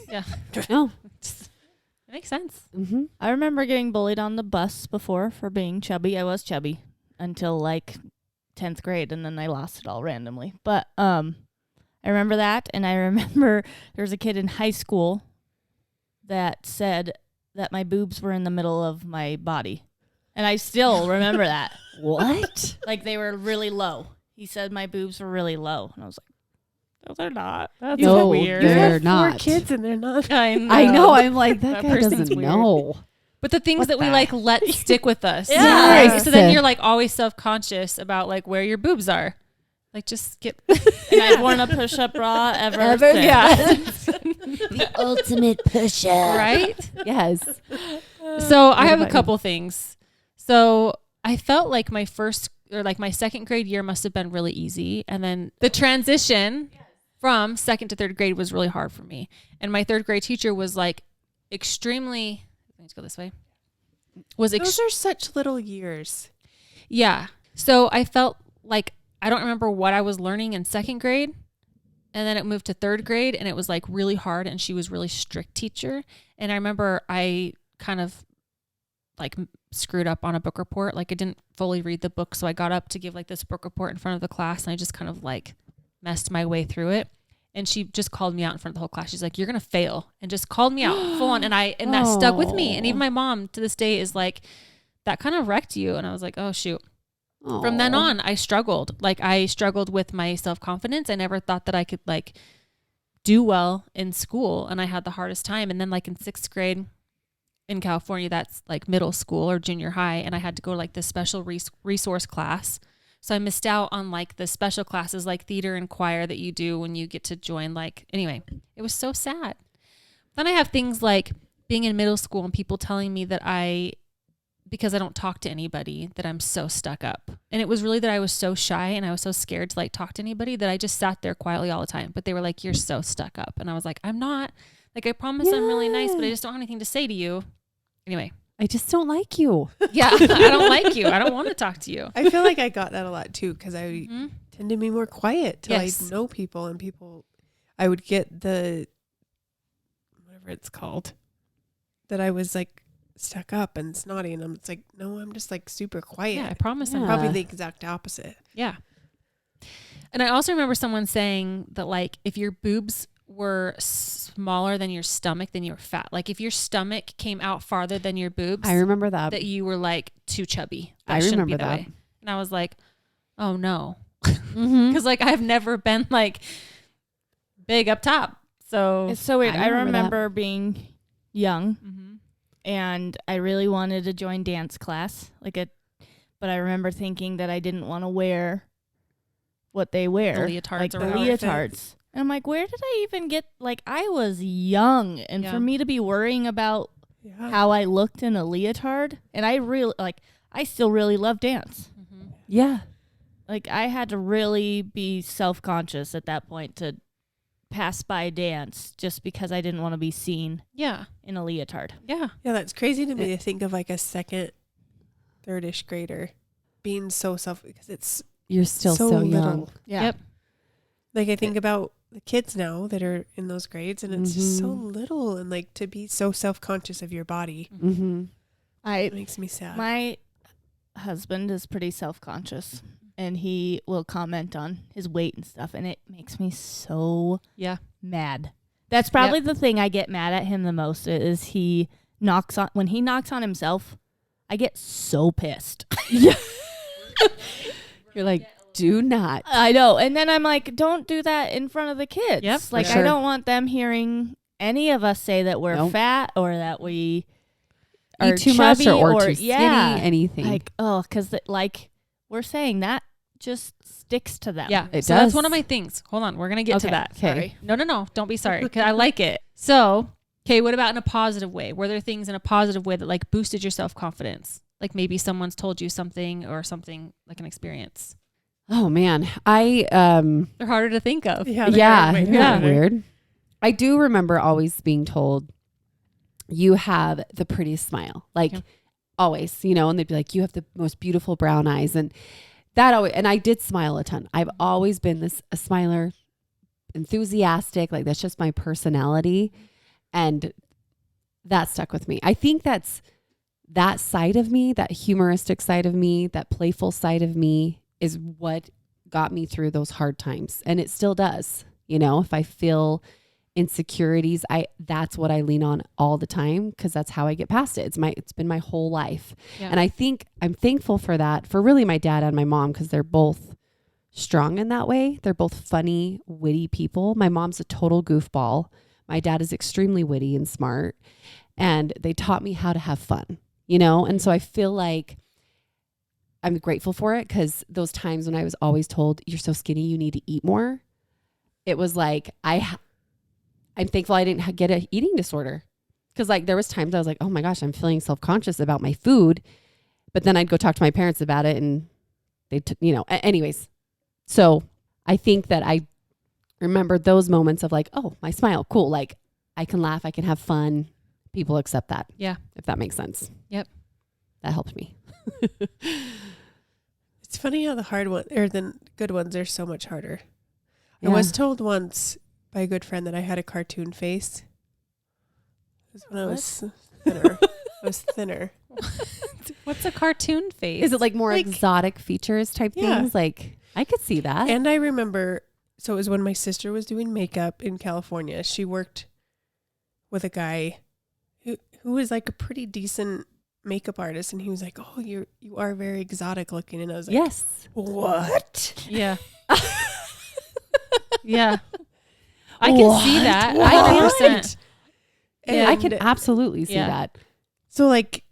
Yeah. Oh. It makes sense. Mm-hmm. I remember getting bullied on the bus before for being chubby. I was chubby until like 10th grade, and then I lost it all randomly. But I remember that, and I remember there was a kid in high school that said that my boobs were in the middle of my body. And I still remember that. What? Like they were really low. He said my boobs were really low. And I was like, no, they're not. That's No, so weird. they're You have 4 not. kids and they're not. I I know. I'm like, that That guy person's doesn't weird. know. But the things What that we the like let stick with us. Yeah. Right? So then you're like always self-conscious about like where your boobs are. Like just get And I've worn a push-up bra ever since. yeah. The ultimate push-up. Right? Yes. So I What have a about you? couple things. So I felt like my second grade year must have been really easy. And then the transition from second to third grade was really hard for me. And my third grade teacher was like extremely, let's go this way. Those are such little years. Yeah. So I felt like I don't remember what I was learning in second grade. And then it moved to third grade and it was like really hard and she was really strict teacher. And I remember I kind of like screwed up on a book report. Like I didn't fully read the book. So I got up to give like this book report in front of the class and I just kind of like messed my way through it. And she just called me out in front of the whole class. She's like, "You're going to fail," and just called me out full on. And that stuck with me. And even my mom to this day is like, "That kind of wrecked you." And I was like, "Oh shoot." From then on, I struggled. Like I struggled with my self-confidence. I never thought that I could like do well in school. And I had the hardest time. And then like in sixth grade in California, that's like middle school or junior high. And I had to go to like this special resource class. So I missed out on like the special classes like theater and choir that you do when you get to join. Like, anyway, it was so sad. Then I have things like being in middle school and people telling me that because I don't talk to anybody, that I'm so stuck up. And it was really that I was so shy and I was so scared to like talk to anybody that I just sat there quietly all the time. But they were like, "You're so stuck up." And I was like, "I'm not. Like, I promise I'm really nice, but I just don't have anything to say to you." Anyway. I just don't like you. Yeah, I don't like you. I don't want to talk to you. I feel like I got that a lot too because I Mhm. tend to be more quiet till Yes. I know people and people. I would get the whatever it's called that I was like stuck up and snotty, and I'm just like, no, I'm just like super quiet. Yeah, I promise I'm Yeah. Probably the exact opposite. Yeah. And I also remember someone saying that like if your boobs were smaller than your stomach, then you were fat. Like if your stomach came out farther than your boobs, I remember that. that you were like too chubby. I shouldn't be remember that. way. And I was like, "Oh no." Mhm. Because like I've never been like big up top. So It's so weird. I I remember that. remember being young Mhm. and I really wanted to join dance class. But I remember thinking that I didn't want to wear what they wear. The leotards like or the whatever. leotards. And I'm like, where did I even get, like, I was young. And Yeah. for me to be worrying about Yeah. how I looked in a leotard, and I really, like, I still really love dance. Mhm. Yeah. Like, I had to really be self-conscious at that point to pass by dance just because I didn't want to be seen Yeah. in a leotard. Yeah. Yeah, that's crazy to me to think of like a second, third-ish grader being so because it's You're still so, young. little. Yeah. Yep. Like I think about the kids now that are in those grades, and it's just so Mhm. little, and like to be so self-conscious of your body, Mm-hmm. it makes me sad. My husband is pretty self-conscious, and he will comment on his weight and stuff, and it makes me so Yeah. mad. That's probably the thing I get mad at him the most is when he knocks on himself, I get so pissed. You're like, do not. I know. And then I'm like, don't do that in front of the kids. Yep, for Like, I sure. don't want them hearing any of us say that we're Nope. fat or that we are Eat too much chubby or too skinny, yeah. anything. Like, oh, because like we're saying that just sticks to them. Yeah. It So that's does. one of my things. Hold on. We're going to get to Okay, that. okay. Sorry. No. Don't be sorry. 'Cause I like it. So, okay. What about in a positive way? Were there things in a positive way that like boosted your self-confidence? Like maybe someone's told you something or something like an experience. Oh man, I They're harder to think of. yeah, yeah, they're isn't way that better. weird? I do remember always being told, "You have the prettiest smile," like Okay. always, and they'd be like, "You have the most beautiful brown eyes," and that always. And I did smile a ton. I've always been a smiler, enthusiastic. Like that's just my personality, and that stuck with me. I think that's that side of me, that humoristic side of me, that playful side of me is what got me through those hard times. And it still does. If I feel insecurities, that's what I lean on all the time because that's how I get past it. It's been my whole life. Yeah. And I think I'm thankful for that, for really my dad and my mom, because they're both strong in that way. They're both funny, witty people. My mom's a total goofball. My dad is extremely witty and smart. And they taught me how to have fun, And so I feel like I'm grateful for it, because those times when I was always told, you're so skinny, you need to eat more, it was like, I'm thankful I didn't get an eating disorder. Because like there was times I was like, oh my gosh, I'm feeling self-conscious about my food. But then I'd go talk to my parents about it, and they, anyways. So I think that I remember those moments of like, oh, my smile, cool. Like I can laugh, I can have fun. People accept that. Yeah. If that makes sense. Yep. That helped me. It's funny how the hard one or the good ones are so much harder. Yeah. I was told once by a good friend that I had a cartoon face. It was when I was thinner. I was thinner. What's a cartoon face? Is it like more Like- exotic features type Yeah. things? Like I could see that. And I remember, so it was when my sister was doing makeup in California. She worked with a guy who was like a pretty decent makeup artist, and he was like, "Oh, you are very exotic looking," and I was like, yes. "What?" Yeah. Yeah. I can see that. What? 100%. Yeah, I And can absolutely see Yeah. that. So like,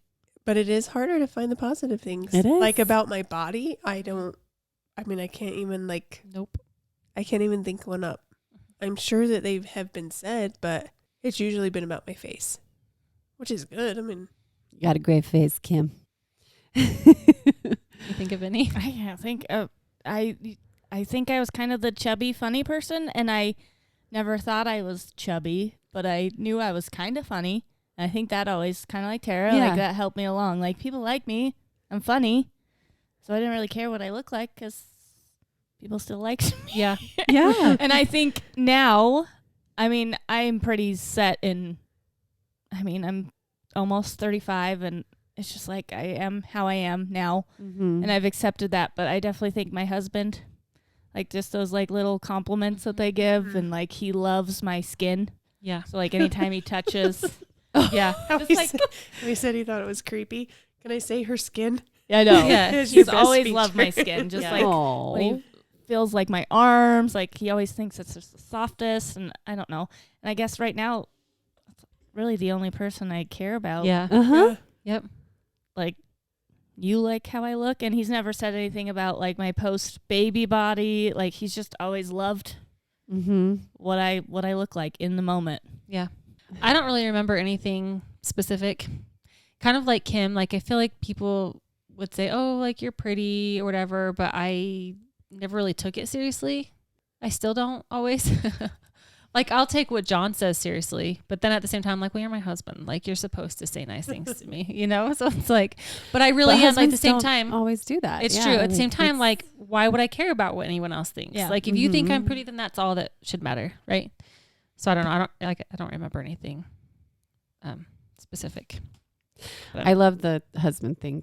but it is harder to find the positive things. It is. Like about my body, I can't even Nope. I can't even think one up. I'm sure that they have been said, but it's usually been about my face, which is good. I mean, You got a great face, Kim. You think of any? I can't think of. I think I was kind of the chubby, funny person, and I never thought I was chubby, but I knew I was kind of funny. And I think that always kind of like Tara, Yeah. like that helped me along. Like people like me, I'm funny, so I didn't really care what I look like because people still liked me. Yeah. Yeah. And I think now, I mean, I'm pretty set in. I mean, I'm almost 35, and it's just like I am how I am now. Mm-hmm. And I've accepted that, but I definitely think my husband, like just those like little compliments that they give, and like he loves my skin. Yeah. So like anytime he touches, yeah, just he, like said, he said he thought it was creepy. Can I say her skin? I know. Yeah. It's your He's best always feature. loved my skin, just Yeah. like Aw. when he feels like my arms, like he always thinks it's just the softest, and I don't know. And I guess right now, it's really the only person I care about. Yeah. Uh-huh. Yep. Like you like how I look, and he's never said anything about like my post baby body. Like he's just always loved Mm-hmm. what I look like in the moment. Yeah. I don't really remember anything specific. Kind of like Kim, like I feel like people would say, "Oh, like you're pretty" or whatever, but I never really took it seriously. I still don't always. Like I'll take what John says seriously, but then at the same time, I'm like, well, you're my husband. Like you're supposed to say nice things to me, you know? So it's like, but I really am like at the same time. always do that. It's Yeah, true. At the same like, time, it's- like, why would I care about what anyone else thinks? Yeah. Like, if you think I'm Mhm. pretty, then that's all that should matter, right? So I don't know. I don't remember anything specific. I love the husband thing.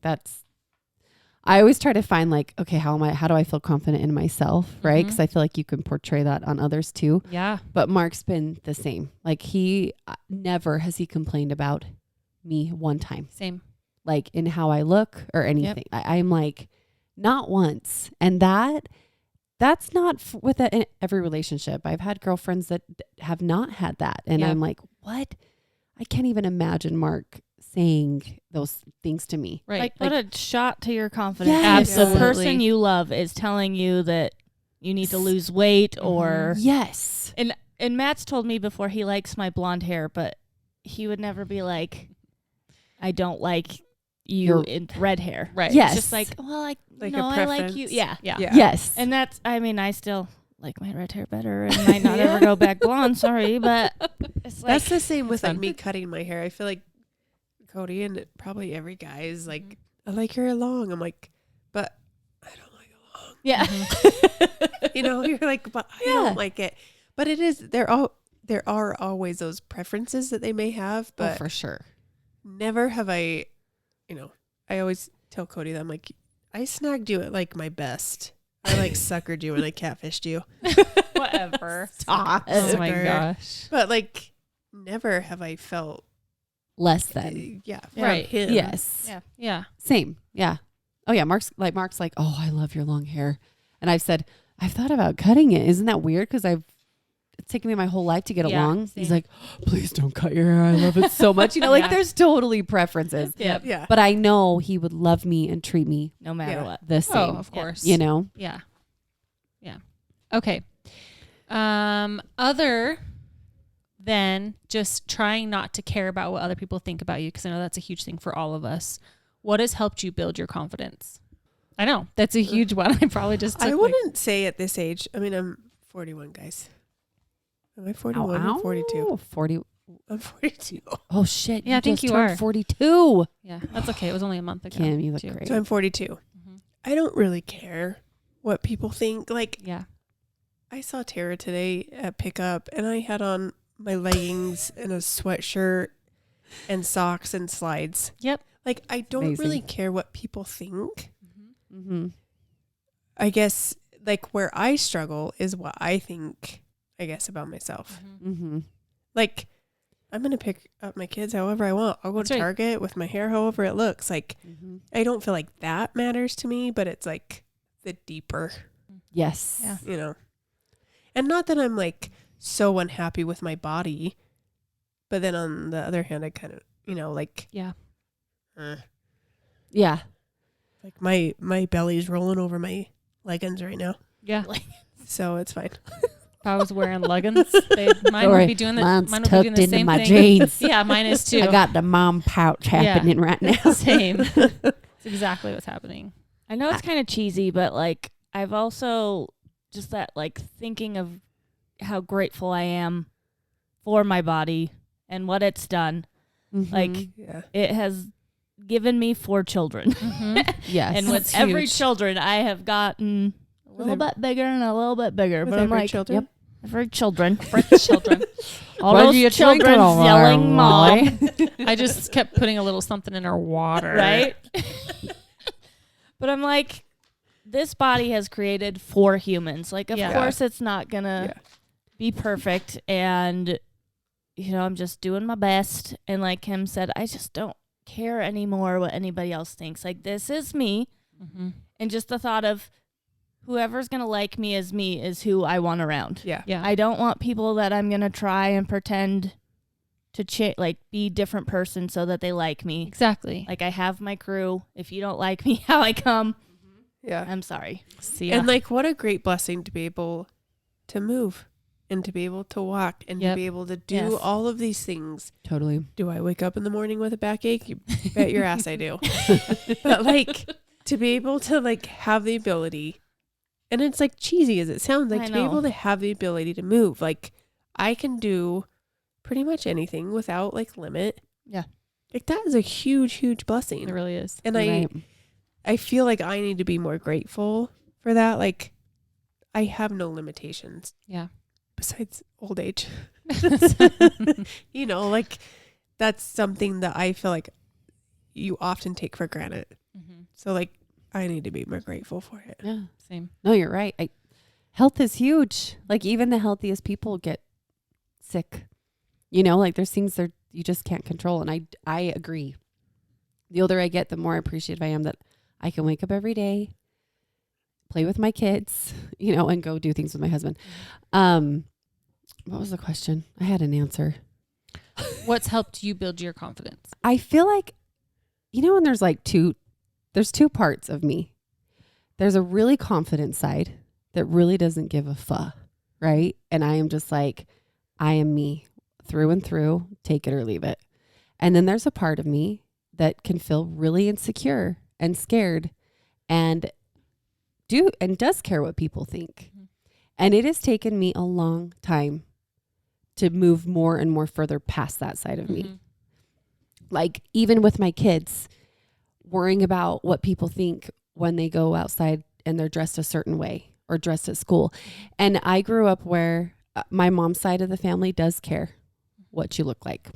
I always try to find like, okay, how do I feel confident in myself, right? Mhm. Because I feel like you can portray that on others too. Yeah. But Mark's been the same. Like he never has he complained about me one time, Same. like in how I look or anything. I'm like, not once. And that's not in every relationship. I've had girlfriends that have not had that. And Yeah. I'm like, what? I can't even imagine Mark saying those things to me. Right. Like, what a shot to your confidence. Yes. If the Absolutely. person you love is telling you that you need to lose weight or Yes. and Matt's told me before he likes my blonde hair, but he would never be like, I don't like you Your- in red hair. Right. Yes. It's just like, well, Like a no, I like you. preference. Yeah. Yeah. Yeah. Yes. And that's, I mean, I still like my red hair better and might not ever go back blonde. Sorry, but it's like, That's the same with like fun. me cutting my hair. I feel like Cody and probably every guy is like, I like your hair long. I'm like, but I don't like it long. yeah. You know, you're like, but I Yeah. don't like it. But it is there are always those preferences that they may have, Oh, but for sure. never have I, I always tell Cody that I'm like, I snagged you at like my best. I like suckered you and I catfished you. Whatever. Stop. Oh my Sucker. gosh. But like never have I felt Less than. yeah, Right. from him. Yes. Yeah. Yeah. Same. Yeah. Oh yeah. Mark's like, oh, I love your long hair. And I've said, I've thought about cutting it. Isn't that weird? Because it's taken me my whole life to get Yeah, along. He's same. like, please don't cut your hair. I love it so much. You know, like Yeah. there's totally preferences. Yep. Yeah. But I know he would love me and treat me No matter Yeah. what. the same. Oh, of course. You know? Yeah. Yeah. Okay. Other than just trying not to care about what other people think about you, because I know that's a huge thing for all of us, what has helped you build your confidence? I know that's a huge one. I probably just took I wouldn't say at this age. I mean, I'm 41, guys. Am I 41 or 42? 40. I'm 42. Oh, shit. Yeah, I think just you turned are. 42. yeah, that's okay. It was only a month ago. Kim, you look too. great. So I'm 42. Mhm. I don't really care what people think. Like, Yeah. I saw Tara today at pickup, and I had on my leggings and a sweatshirt and socks and slides. Yep. Like, I don't Amazing. really care what people think. Mm-hmm. I guess, like, where I struggle is what I think, I guess, about myself. Mm-hmm. Like, I'm going to pick up my kids however I want. I'll go That's to right. Target with my hair however it looks. Like, Mm-hmm. I don't feel like that matters to me, but it's like the deeper, Yes. Yeah. you know. And not that I'm like so unhappy with my body, but then on the other hand, I kind of, you know, like, Yeah. Yeah. like my belly's rolling over my leggings right now. Yeah. So it's fine. If I was wearing leggings, mine Sorry, would be doing the mine's mine would be doing tucked the into same my thing. jeans. Yeah, mine is too. I got the mom pouch Yeah. happening right now. Same. It's exactly what's happening. I know it's kind of cheesy, but like I've also just that like thinking of how grateful I am for my body and what it's done. Mhm. Like Yeah. it has given me 4 children. yes. And with That's every huge. children, I have gotten a little every- bit bigger and a little bit bigger. With But I'm every like, children. yep. every children. Children. All What are those you children drinking over there, yelling mom. Roy? I just kept putting a little something in her water. Right? But I'm like, this body has created 4 humans. Like, of Yeah. course, it's not going to Yeah. be perfect. And, you know, I'm just doing my best. And like Kim said, I just don't care anymore what anybody else thinks. Like, this is me. Mm-hmm. And just the thought of whoever's going to like me as me is who I want around. Yeah. Yeah. I don't want people that I'm going to try and pretend to like be different person so that they like me. Exactly. Like, I have my crew. If you don't like me how I come, Yeah. I'm sorry. See And like, what a great blessing to be able to move and to be able to walk and Yep. to be able to do Yes. all of these things. Totally. Do I wake up in the morning with a backache? You bet your ass I do. But like, to be able to like have the ability, and it's like cheesy as it sounds, like I to be know. able to have the ability to move. Like, I can do pretty much anything without like limit. Yeah. Like, that is a huge, huge it blessing. really is. And Right. I feel like I need to be more grateful for that. Like, I have no limitations Yeah. besides old age. You know, like, that's something that I feel like you often take for granted. Mm-hmm. So like, I need to be more grateful for it. Yeah. Same. No, you're right. Health is huge. Like even the healthiest people get sick. You know, like there's things that you just can't control. And I agree. The older I get, the more appreciative I am that I can wake up every day, play with my kids, you know, and go do things with my husband. What was the question? I had an answer. What's helped you build your confidence? I feel like, you know, when there's two parts of me. There's a really confident side that really doesn't give a fuck, right? And I am just like, I am me through and through, take it or leave it. And then there's a part of me that can feel really insecure and scared and does care what people think. Mhm. And it has taken me a long time to move more and more further past that side of me. Mhm. Like even with my kids, worrying about what people think when they go outside and they're dressed a certain way or dressed at school. And I grew up where my mom's side of the family does care what you look like.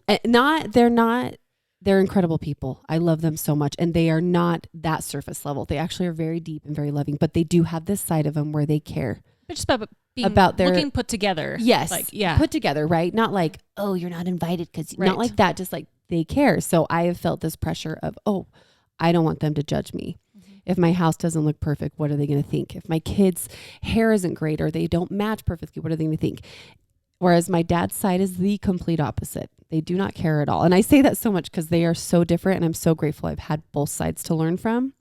And they're incredible people. I love them so much. And they are not that surface level. They actually are very deep and very loving, but they do have this side of them where they care. But just about being About their- looking put together. Yes. Like, yeah. Put together, right? Not like, oh, you're not invited because Right. not like that. Just like they care. So I have felt this pressure of, oh, I don't want them to judge me. Mhm. If my house doesn't look perfect, what are they going to think? If my kids' hair isn't great or they don't match perfectly, what are they going to think? Whereas my dad's side is the complete opposite. They do not care at all. And I say that so much because they are so different, and I'm so grateful I've had both sides to learn from.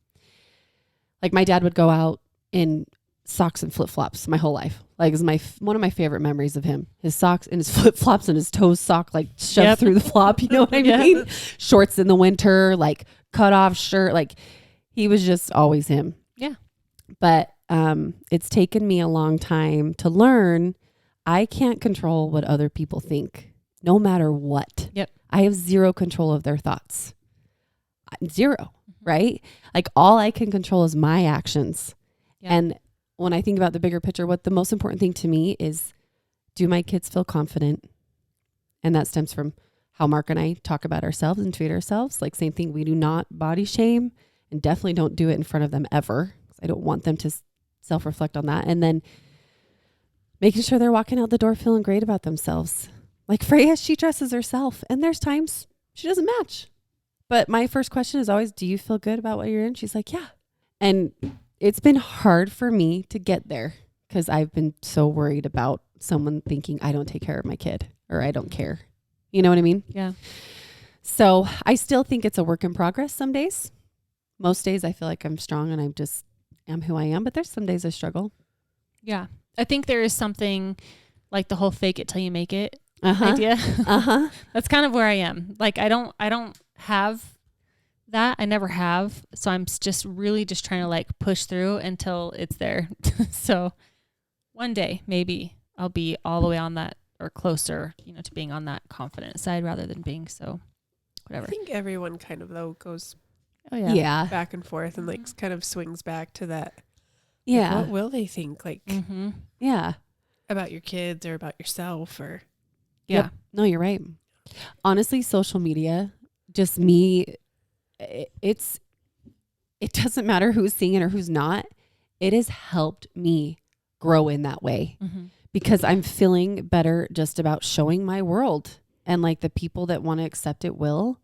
Like my dad would go out in socks and flip-flops my whole life. Like is one of my favorite memories of him. His socks and his flip-flops and his toes sock like shoved through the flop. You know what I mean? Shorts in the winter, like cut off shirt. Like he was just always him. Yeah. But it's taken me a long time to learn I can't control what other people think, no matter what. Yep. I have zero control of their thoughts. Zero, right? Like all I can control is my actions. Yeah. And when I think about the bigger picture, what the most important thing to me is, do my kids feel confident? And that stems from how Mark and I talk about ourselves and treat ourselves. Like same thing, we do not body shame and definitely don't do it in front of them ever. I don't want them to self-reflect on that. And then making sure they're walking out the door feeling great about themselves. Like Freya, she dresses herself and there's times she doesn't match. But my first question is always, do you feel good about what you're in? She's like, yeah. And it's been hard for me to get there because I've been so worried about someone thinking I don't take care of my kid or I don't care. You know what I mean? Yeah. So I still think it's a work in progress some days. Most days I feel like I'm strong and I just am who I am, but there's some days I struggle. Yeah. I think there is something like the whole fake it till you make it Uh-huh. idea. Uh-huh. That's kind of where I am. Like I don't have that. I never have. So I'm just really just trying to like push through until it's there. So one day maybe I'll be all the way on that or closer, to being on that confident side rather than being so whatever. I think everyone kind of though goes Oh yeah. Yeah. back and forth and like kind of swings back to that. Yeah. What will they think like Mm-hmm. Yeah. about your kids or about yourself or Yeah. Yep. No, you're right. Honestly, social media, just me, it doesn't matter who's seeing it or who's not. It has helped me grow in that way Mm-hmm. because I'm feeling better just about showing my world, and like the people that want to accept it will.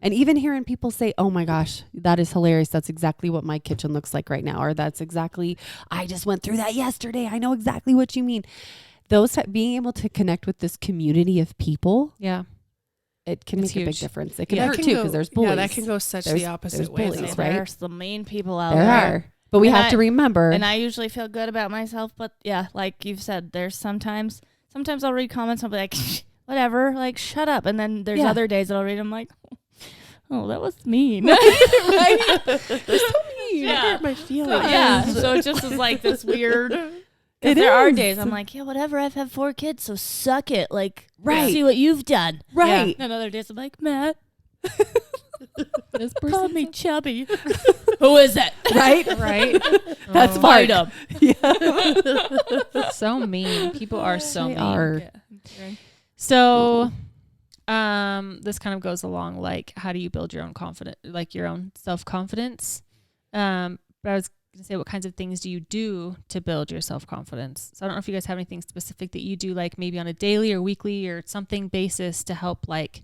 And even hearing people say, oh my gosh, that is hilarious. That's exactly what my kitchen looks like right now. Or that's exactly, I just went through that yesterday. I know exactly what you mean. Being able to connect with this community of people, Yeah. it can It's make a big huge. difference. It can Yeah. hurt That too can because go- there's bullies. Yeah, that can go such There's the opposite bullies, way. bullies, though. right? There's the mean people out There there. are. But we And have to remember. And I usually feel good about myself, but yeah, like you've said, there's sometimes I'll read comments and I'll be like, whatever, like shut up. And then there's Yeah. other days that I'll read, I'm like, oh, that was mean. right? They're so mean. Yeah. It hurt my feelings. Yeah. So it just is like this weird. It There are is. days I'm like, yeah, whatever. I've had 4 kids, so suck it. Like, Right. see what you've done. Right. And other days I'm like, Matt, This call me chubby. Who is it? Right? right. That's Oh, Mark. Fight 'em. Yeah. so mean. People are so They mean. are. So, this kind of goes along like, how do you build your own confidence, like your own self-confidence? But I was going to say, what kinds of things do you do to build your self-confidence? So I don't know if you guys have anything specific that you do, like maybe on a daily or weekly or something basis to help like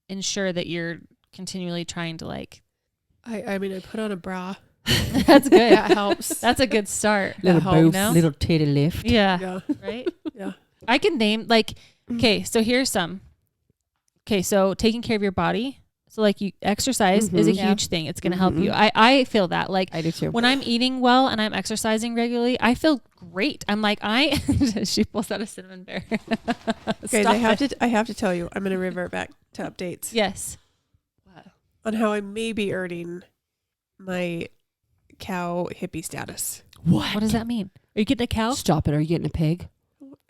ensure that you're continually trying to like, I mean, I put on a bra. that's good. That helps. That's a good start. Little helps. boof, No? little titty lift. Yeah. Yeah. Right. Yeah. I can name like, okay, so here's some. Okay, so taking care of your body. So like you exercise is a Mhm. Yeah. huge thing. It's going to help you. Mhm. I feel that like I do too. when I'm eating well and I'm exercising regularly, I feel great. I'm like, she pulls out a cinnamon bear. Guys, Stop I have to tell you, I'm going to revert back to updates Yes. on how I may be earning my cow hippie status. What does that mean? Are you getting a cow? Stop it. Are you getting a pig?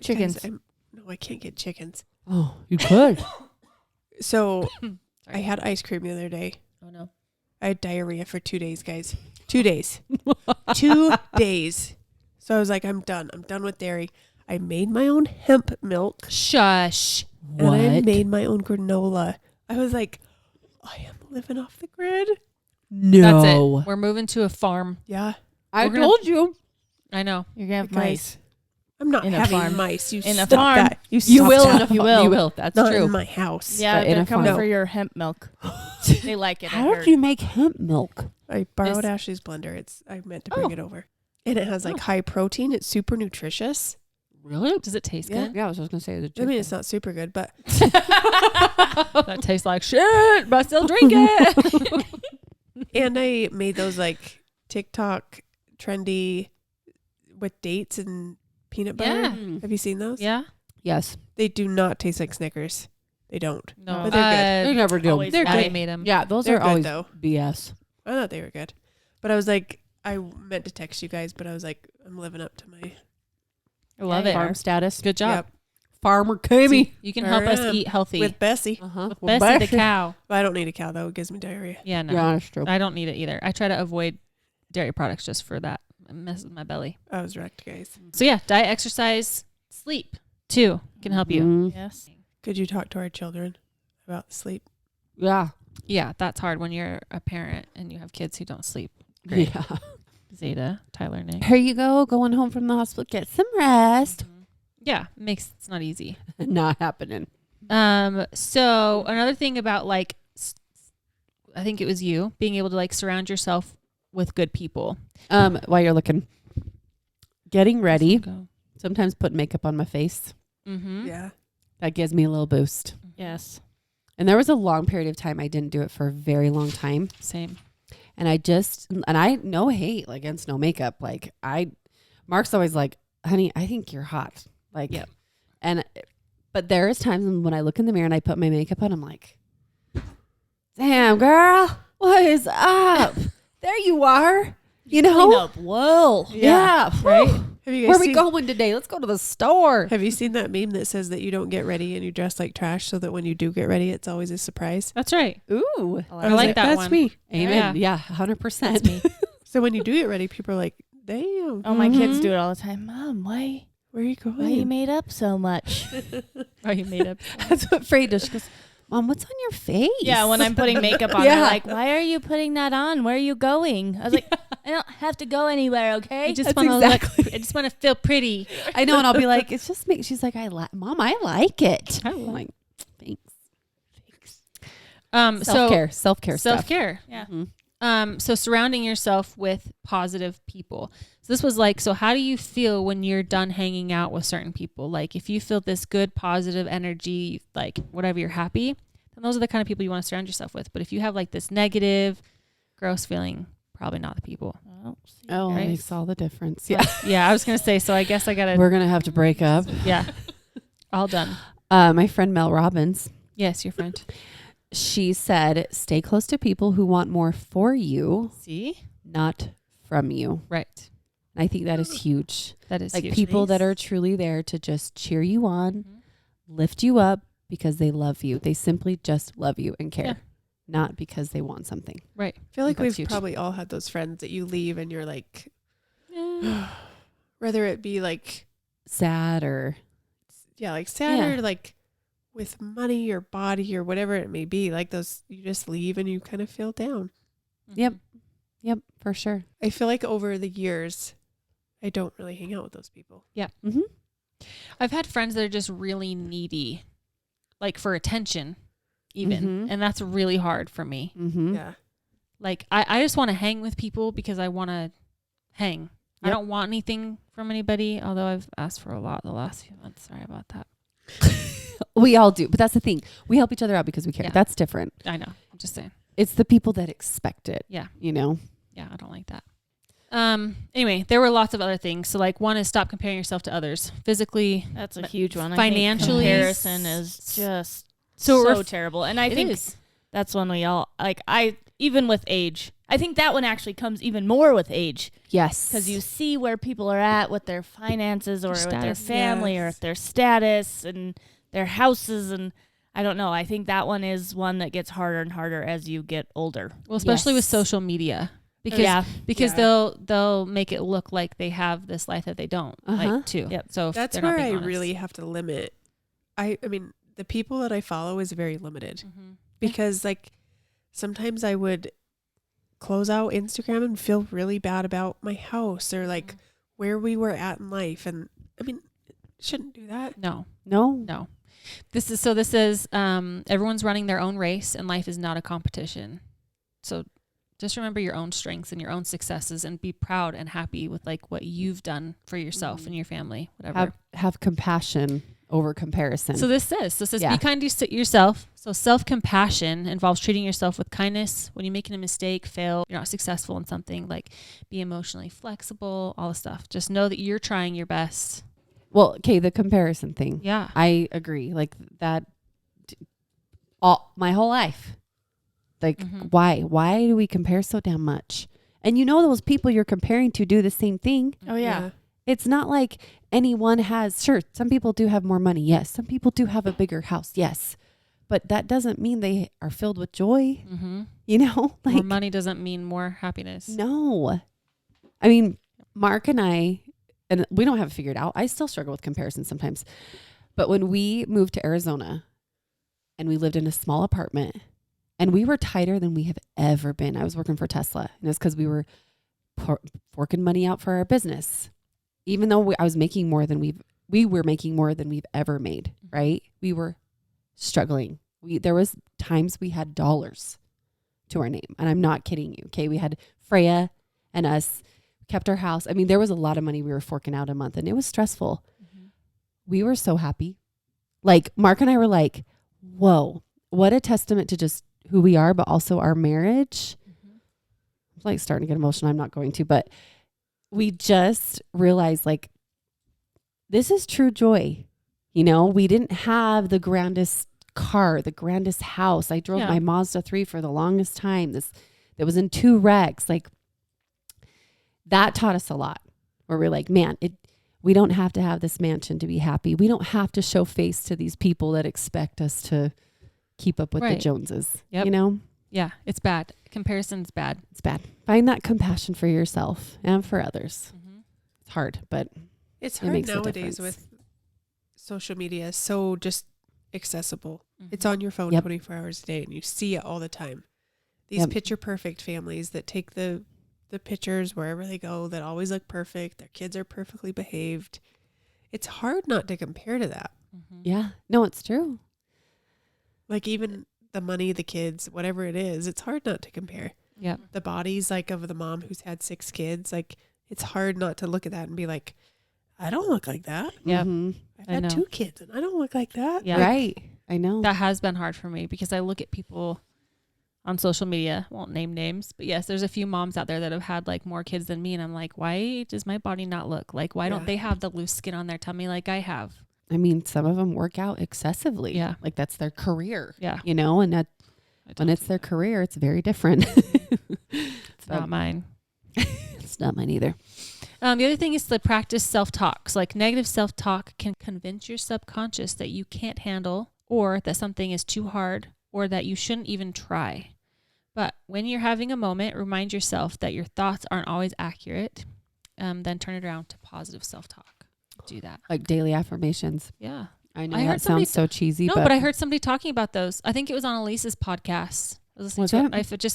Chickens. Guys, no, I can't get chickens. Oh, you could. So I Sorry. had ice cream the other day. Oh no. I had diarrhea for 2 days, guys. 2 days. 2 days. So I was like, I'm done. I'm done with dairy. I made my own hemp milk Shush. and I made my own granola. I was like, I am living off the grid. No. That's it. We're moving to a farm. Yeah. I We're gonna- told you. I know. You're going to have Guys, mice. I'm not In a having farm. mice. You In a stop farm. that. You stop will. that. You will. You will. That's Not true. in my house. Yeah, But in they're a coming farm. for your hemp milk. They like it. I How heard. do you make hemp milk? I borrowed This- Ashley's blender. I meant to bring Oh. it over. And it has like high protein. It's super nutritious. Really? Does it taste Yeah. good? Yeah, I was just gonna say. I mean, it's not super good, but That tastes like shit, but I still drink it. and I made those like TikTok trendy with dates and peanut butter. Yeah. Have you seen those? Yeah. Yes. They do not taste like Snickers. They don't. No, But they're They never do. Always They're Maddie good. Made them. Yeah, those They're are good, always though. BS. I thought they were good. But I was like, I meant to text you guys, but I was like, I'm living up to my I love Yeah, it. Farm status. Good job. Yep. Farmer Kami. You can help us I am. eat healthy. With Bessie. Uh-huh. With Bessie the cow. But I don't need a cow though. It gives me diarrhea. Yeah, no. Yeah, that's true. I don't need it either. I try to avoid dairy products just for that. It messes with my belly. I was wrecked, guys. So yeah, diet, exercise, sleep too can help you. Mhm. Yes. Could you talk to our children about sleep? Yeah. Yeah, that's hard when you're a parent and you have kids who don't sleep. Great. Yeah. Zeta, Tyler, Nick. Here you go, going home from the hospital. Get some rest. Yeah, it's not easy. Not happening. So another thing about like, I think it was you being able to like surround yourself with good people. While you're looking, getting ready. Go. Sometimes put makeup on my face. Mm-hmm. Yeah. That gives me a little boost. Yes. And there was a long period of time I didn't do it for a very long time. Same. And I no hate against no makeup. Like Mark's always like, honey, I think you're hot. Like, Yep. But there is times when I look in the mirror and I put my makeup on, I'm like, damn girl, what is up? There you are. You know? Clean up. Whoa. Yeah. Right? Have you guys Where are we seen, going today? Let's go to the store. Have you seen that meme that says that you don't get ready and you dress like trash so that when you do get ready, it's always a surprise? That's right. Ooh. I was like that That's one. me. Amen. Yeah. Yeah, 100%. That's me. So when you do get ready, people are like, damn, Oh, my kids Mhm. do it all the time. Mom, why where are you you going? made up so much? Oh, you made up. That's what Frey does. She goes, Mom, what's on your face? Yeah, when I'm putting makeup on, Yeah. they're like, why are you putting that on? Where are you going? I was like, I don't have to go anywhere, okay? I just That's want to exactly- look. I just want to feel pretty. I know, and I'll be like, it's just me. She's like, Mom, I like it. I I'm like like, thanks. So Self-care stuff. self-care. Yeah. Mhm. So surrounding yourself with positive people. So this was like, so how do you feel when you're done hanging out with certain people? Like if you feel this good, positive energy, like whatever, you're happy, then those are the kind of people you want to surround yourself with. But if you have like this negative, gross feeling, probably not the people. Oh, Right? it makes all the difference. Yeah. Yeah, I was going to say, so I guess I got to, We're going to have to break up. yeah, all done. My friend Mel Robbins, Yes, your friend. she said, stay close to people who want more for you, See? not from you. Right. And I think that is huge. That is Like huge. people that are truly there to just cheer you on, Mhm. lift you up because they love you. They simply just love you and care, Yeah. not because they want something. Right. I feel like That's we've huge. probably all had those friends that you leave and you're like, Yeah. whether it be like, Sad or yeah, like sad Yeah. or like with money or body or whatever it may be, like those, you just leave and you kind of feel down. Yep. Yep, for sure. I feel like over the years, I don't really hang out with those people. Mm-hmm. I've had friends that are just really needy, like for attention, even. Mhm. And that's really hard for me. Mm-hmm. Yeah. Like, I just want to hang with people because I want to hang. I Yep. don't want anything from anybody, although I've asked for a lot the last few months. Sorry about that. We all do, but that's the thing. We help each other out because we care. Yeah. That's different. I know. I'm just saying. It's the people that expect it. Yeah. You know? Yeah, I don't like that. Anyway, there were lots of other things. So like one is stop comparing yourself to others physically. That's a huge one. Financially- I think comparison is just So so ref- terrible. And I It think is. that's when we all, like, even with age, I think that one actually comes even more with age Yes. because you see where people are at with their finances or Their with their status, family or yes. with their status and their houses. And I don't know. I think that one is one that gets harder and harder as you get older. Well, especially with Yes. social media. Because Yeah. because Yeah. they'll make it look like they have this life that they don't, Uh-huh. like too. Yep. So if That's they're not where I being honest. really have to limit. I mean, the people that I follow is very limited Mhm. because like sometimes I would close out Instagram and feel really bad about my house or like where we were at in life. And I mean, shouldn't do that. No. No. This is everyone's running their own race and life is not a competition. So Just remember your own strengths and your own successes and be proud and happy with like what you've done for yourself and your family, whatever. Have compassion over comparison. So this says Yeah. be kind to yourself. So self-compassion involves treating yourself with kindness. When you're making a mistake, fail, you're not successful in something, like be emotionally flexible, all the stuff. Just know that you're trying your best. Well, okay, the comparison thing. Yeah. I agree. Like that all my whole life. Like Mhm. why do we compare so damn much? And you know those people you're comparing to do the same thing. Oh yeah. It's not like anyone has, sure, some people do have more money. Yes. Some people do have a bigger house. Yes. But that doesn't mean they are filled with joy. Mm-hmm. You know, like More money doesn't mean more happiness. no. I mean, Mark and I, and we don't have it figured out. I still struggle with comparison sometimes. But when we moved to Arizona and we lived in a small apartment and we were tighter than we have ever been. I was working for Tesla and it's because we were forking money out for our business. Even though I was making more than we were making more than we've ever made, right? We were struggling. There was times we had dollars to our name. And I'm not kidding you. Okay. We had Freya and us kept our house. I mean, there was a lot of money we were forking out a month and it was stressful. Mm-hmm. We were so happy. Like Mark and I were like, whoa, what a testament to just who we are, but also our marriage. Mm-hmm. I'm like starting to get emotional. I'm not going to, but we just realized like, this is true joy. You know, we didn't have the grandest car, the grandest house. I drove my Mazda 3 for the longest time. That was in 2 wrecks. Like that taught us a lot where we're like, man, we don't have to have this mansion to be happy. We don't have to show face to these people that expect us to keep up with the Joneses. Yep. You know? Yeah, it's bad. Comparison's bad. It's bad. Find that compassion for yourself and for others. Mm-hmm. It's hard, but It's it hard makes a nowadays difference. with social media. So just accessible. Mm-hmm. It's on your phone Yep. 24 hours a day and you see it all the time. These Yep. picture perfect families that take the pictures wherever they go that always look perfect. Their kids are perfectly behaved. It's hard not to compare to that. Mm-hmm. yeah, no, it's true. Like even the money, the kids, whatever it is, it's hard not to compare. Yeah. The bodies like of the mom who's had 6 kids, like it's hard not to look at that and be like, I don't look like that. Yeah. Mhm. I've I had know. 2 kids and I don't look like that. Yeah. Right. I know. That has been hard for me because I look at people on social media, won't name names, but yes, there's a few moms out there that have had like more kids than me. And I'm like, why does my body not look like, why don't Yeah. they have the loose skin on their tummy like I have? I mean, some of them work out excessively. Yeah. Like that's their career, Yeah. you know, and that when it's their career, it's very different. It's not mine. It's not mine either. The other thing is to practice self-talk. So like negative self-talk can convince your subconscious that you can't handle or that something is too hard or that you shouldn't even try. But when you're having a moment, remind yourself that your thoughts aren't always accurate. Then turn it around to positive self-talk. Do that. Like daily affirmations. Yeah. I know I heard that somebody sounds so cheesy, No, but I heard somebody talking about those. I think it was on Elise's podcast. I was listening Was to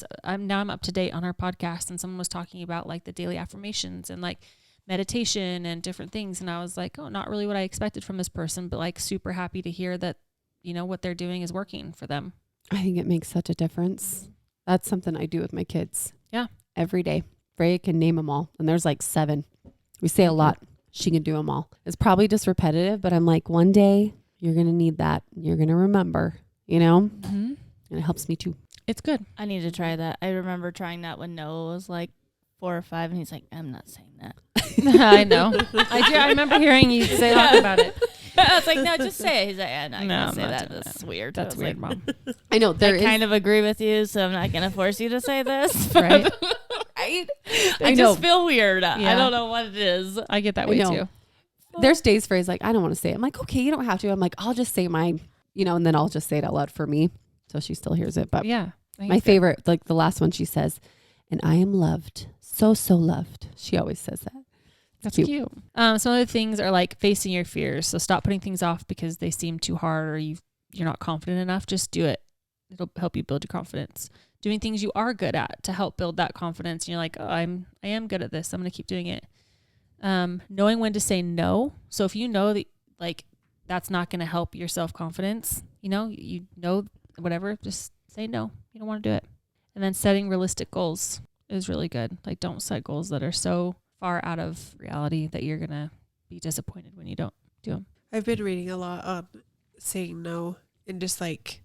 it? I'm up to date on her podcast, and someone was talking about like the daily affirmations and like meditation and different things. And I was like, oh, not really what I expected from this person, but like super happy to hear that, you know, what they're doing is working for them. I think it makes such a difference. That's something I do with my kids. Yeah. Every day. Freya can name them all. And there's like 7. We say a lot. She can do them all. It's probably just repetitive, but I'm like, one day you're going to need that. You're going to remember, you know, Mm-hmm. and it helps me too. It's good. I need to try that. I remember trying that when Noah was like 4 or 5, and he's like, I'm not saying that. I know. I remember hearing you say that about it. I was like, no, just say it. He's like, I'm not No, going I'm to say not that. doing That's that. weird. That's I was weird, like, Mom. I know there I is. kind of agree with you, so I'm not going to force you to say this. Right. Right? I just feel weird. I Yeah. don't know what it is. I get that I way know. too. There's days Freya's like, I don't want to say it. I'm like, okay, you don't have to. I'm like, I'll just say mine, you know, and then I'll just say it out loud for me. So she still hears it. But Yeah. I think my it's good. favorite, like the last one she says, and I am loved. So, so loved. She always says that. That's cute. cute. Some of the things are like facing your fears. So stop putting things off because they seem too hard or you're not confident enough. Just do it. It'll help you build your confidence. Doing things you are good at to help build that confidence. And you're like, oh, I am good at this. I'm going to keep doing it. Knowing when to say no. So if you know that like that's not going to help your self-confidence, you know whatever, just say no. You don't want to do it. And then setting realistic goals is really good. Like, don't set goals that are so far out of reality that you're going to be disappointed when you don't do them. I've been reading a lot on saying no and just like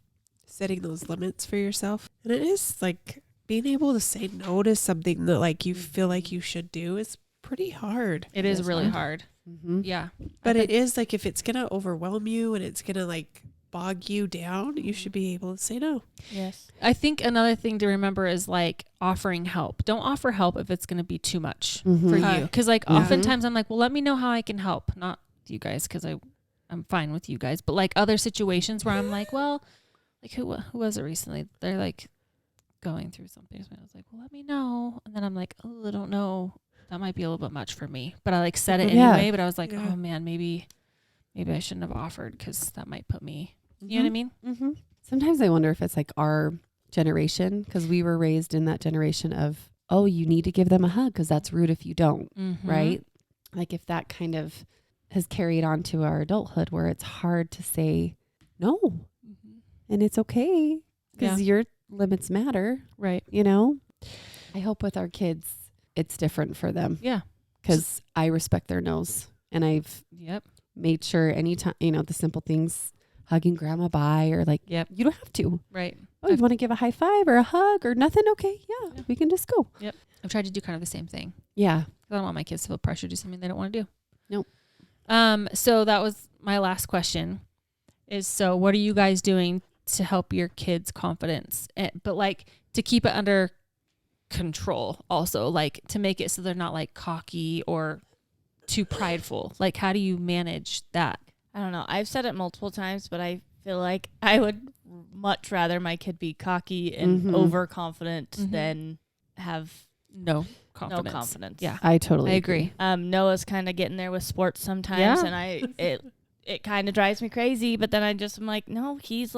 setting those limits for yourself. And it is like being able to say no to something that like you feel like you should do is pretty hard. It is is really hard. hard. Yeah. But I it is like if it's going to overwhelm you and it's going to like bog you down, you should be able to say no. Yes. I think another thing to remember is like offering help. Don't offer help if it's going to be too much for Mhm. you. Because like Yeah. oftentimes I'm like, well, let me know how I can help. Not you guys, because I'm fine with you guys. But like other situations where I'm like, well, like who was it recently? They're like going through something. So I was like, well, let me know. And then I'm like, oh, I don't know. That might be a little bit much for me. But I like said it Yeah. anyway. But I was like, Yeah. oh man, maybe I shouldn't have offered because that might put me. You know what I mean? Mm-hmm. Sometimes I wonder if it's like our generation, because we were raised in that generation of, oh, you need to give them a hug because that's rude if you don't, Mm-hmm. right? Like if that kind of has carried on to our adulthood where it's hard to say no Mm-hmm. and it's okay because your limits matter, Right. you know? I hope with our kids, it's different for them Yeah. because I respect their no's and I've Yep. made sure anytime, the simple things, hugging grandma bye or like, Yep. you don't have to. Right. Oh, you want to give a high five or a hug or nothing? Okay. Yeah, we can just go. I've tried to do kind of the same thing. Yeah. I don't want my kids to feel pressure to do something they don't want to do. Nope. So that was my last question so what are you guys doing to help your kids' confidence? But like to keep it under control also, like to make it so they're not like cocky or too prideful. Like how do you manage that? I don't know. I've said it multiple times, but I feel like I would much rather my kid be cocky and Mhm. overconfident Mhm. than have No confidence. no confidence. Yeah. I totally I agree. Noah's kind of getting there with sports sometimes, Yeah. and it kind of drives me crazy. But then I'm like, no, he's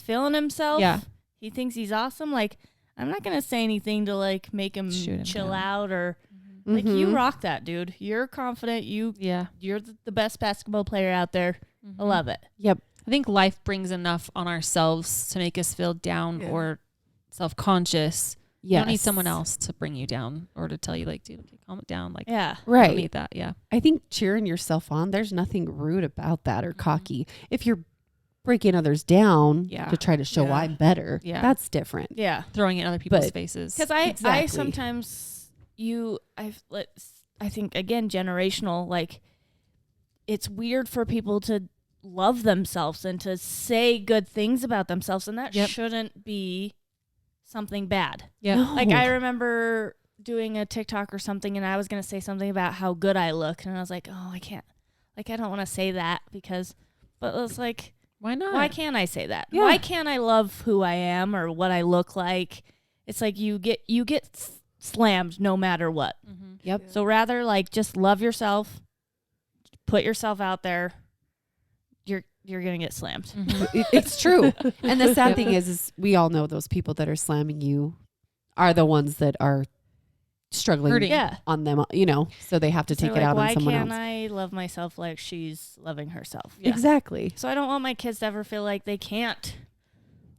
feeling himself. Yeah. He thinks he's awesome. Like, I'm not gonna say anything to like make him Shoot him chill down. out or like you Mhm. rock that, dude. You're confident. Yeah. You're the best basketball player out there. I love it. Yep. I think life brings enough on ourselves to make us feel down Yeah. or self-conscious. You Yes. don't need someone else to bring you down or to tell you like, dude, okay, calm it down. Like, Yeah. I don't Right. need that. Yeah. I think cheering yourself on, there's nothing rude about that or Mhm. cocky. If you're breaking others down Yeah. to try to show Yeah. I'm better, Yeah. that's different. Yeah. Throwing it in other people's But- faces. Because I Exactly. sometimes I think again generational, like it's weird for people to love themselves and to say good things about themselves, and that Yep. shouldn't be something bad. Yeah. No. Like I remember doing a TikTok or something, and I was gonna say something about how good I look, and I was like, oh, I can't, like I don't want to say that but it's like, Why not? why can't I say that? Yeah. Why can't I love who I am or what I look like? It's like you get slammed no matter what. Mhm. Yep. So rather like just love yourself, put yourself out there. You're gonna get slammed. Mhm. It's true. And the sad thing is we all know those people that are slamming you are the ones that are struggling Hurting. Yeah. on them, so they have to So take like, it out on why someone can't else. I love myself like she's loving herself? Yeah. Exactly. So I don't want my kids to ever feel like they can't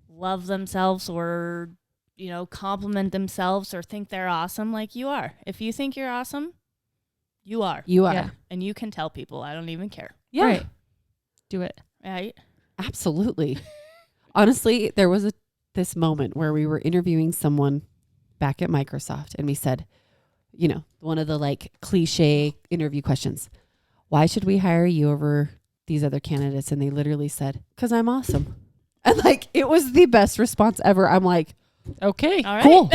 love themselves or, compliment themselves or think they're awesome like you are. If you think you're awesome, you are. You are. Yeah. And you can tell people. I don't even care. Yeah. Right. Do it. Right? Absolutely. Honestly, there was this moment where we were interviewing someone back at Microsoft and we said, one of the like cliche interview questions, why should we hire you over these other candidates? And they literally said, 'cause I'm awesome. And like, it was the best response ever. I'm like, Okay. All right. cool.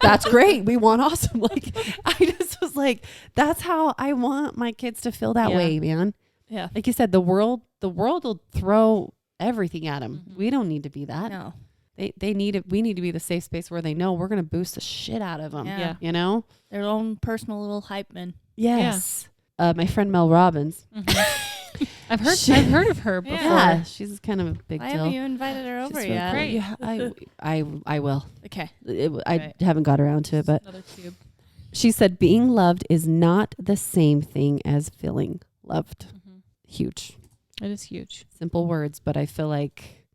That's great. We want awesome. Like, I just was like, that's how I want my kids to feel that Yeah. way, man. Yeah. Like you said, the world will throw everything at them. Mhm. We don't need to be that. No. They need it. We need to be the safe space where they know we're going to boost the shit out of them. Yeah. Yeah. Their own personal little hype man. Yes. My friend Mel Robbins. Mhm. I've heard She- of her before. Yeah, she's kind of a big Why deal. haven't you invited her over She's yet? great. Yeah, I will. Okay. I Right. haven't got around to it, but Another cube. she said being loved is not the same thing as feeling loved. Mhm. Huge. It is huge. Simple words, but I feel like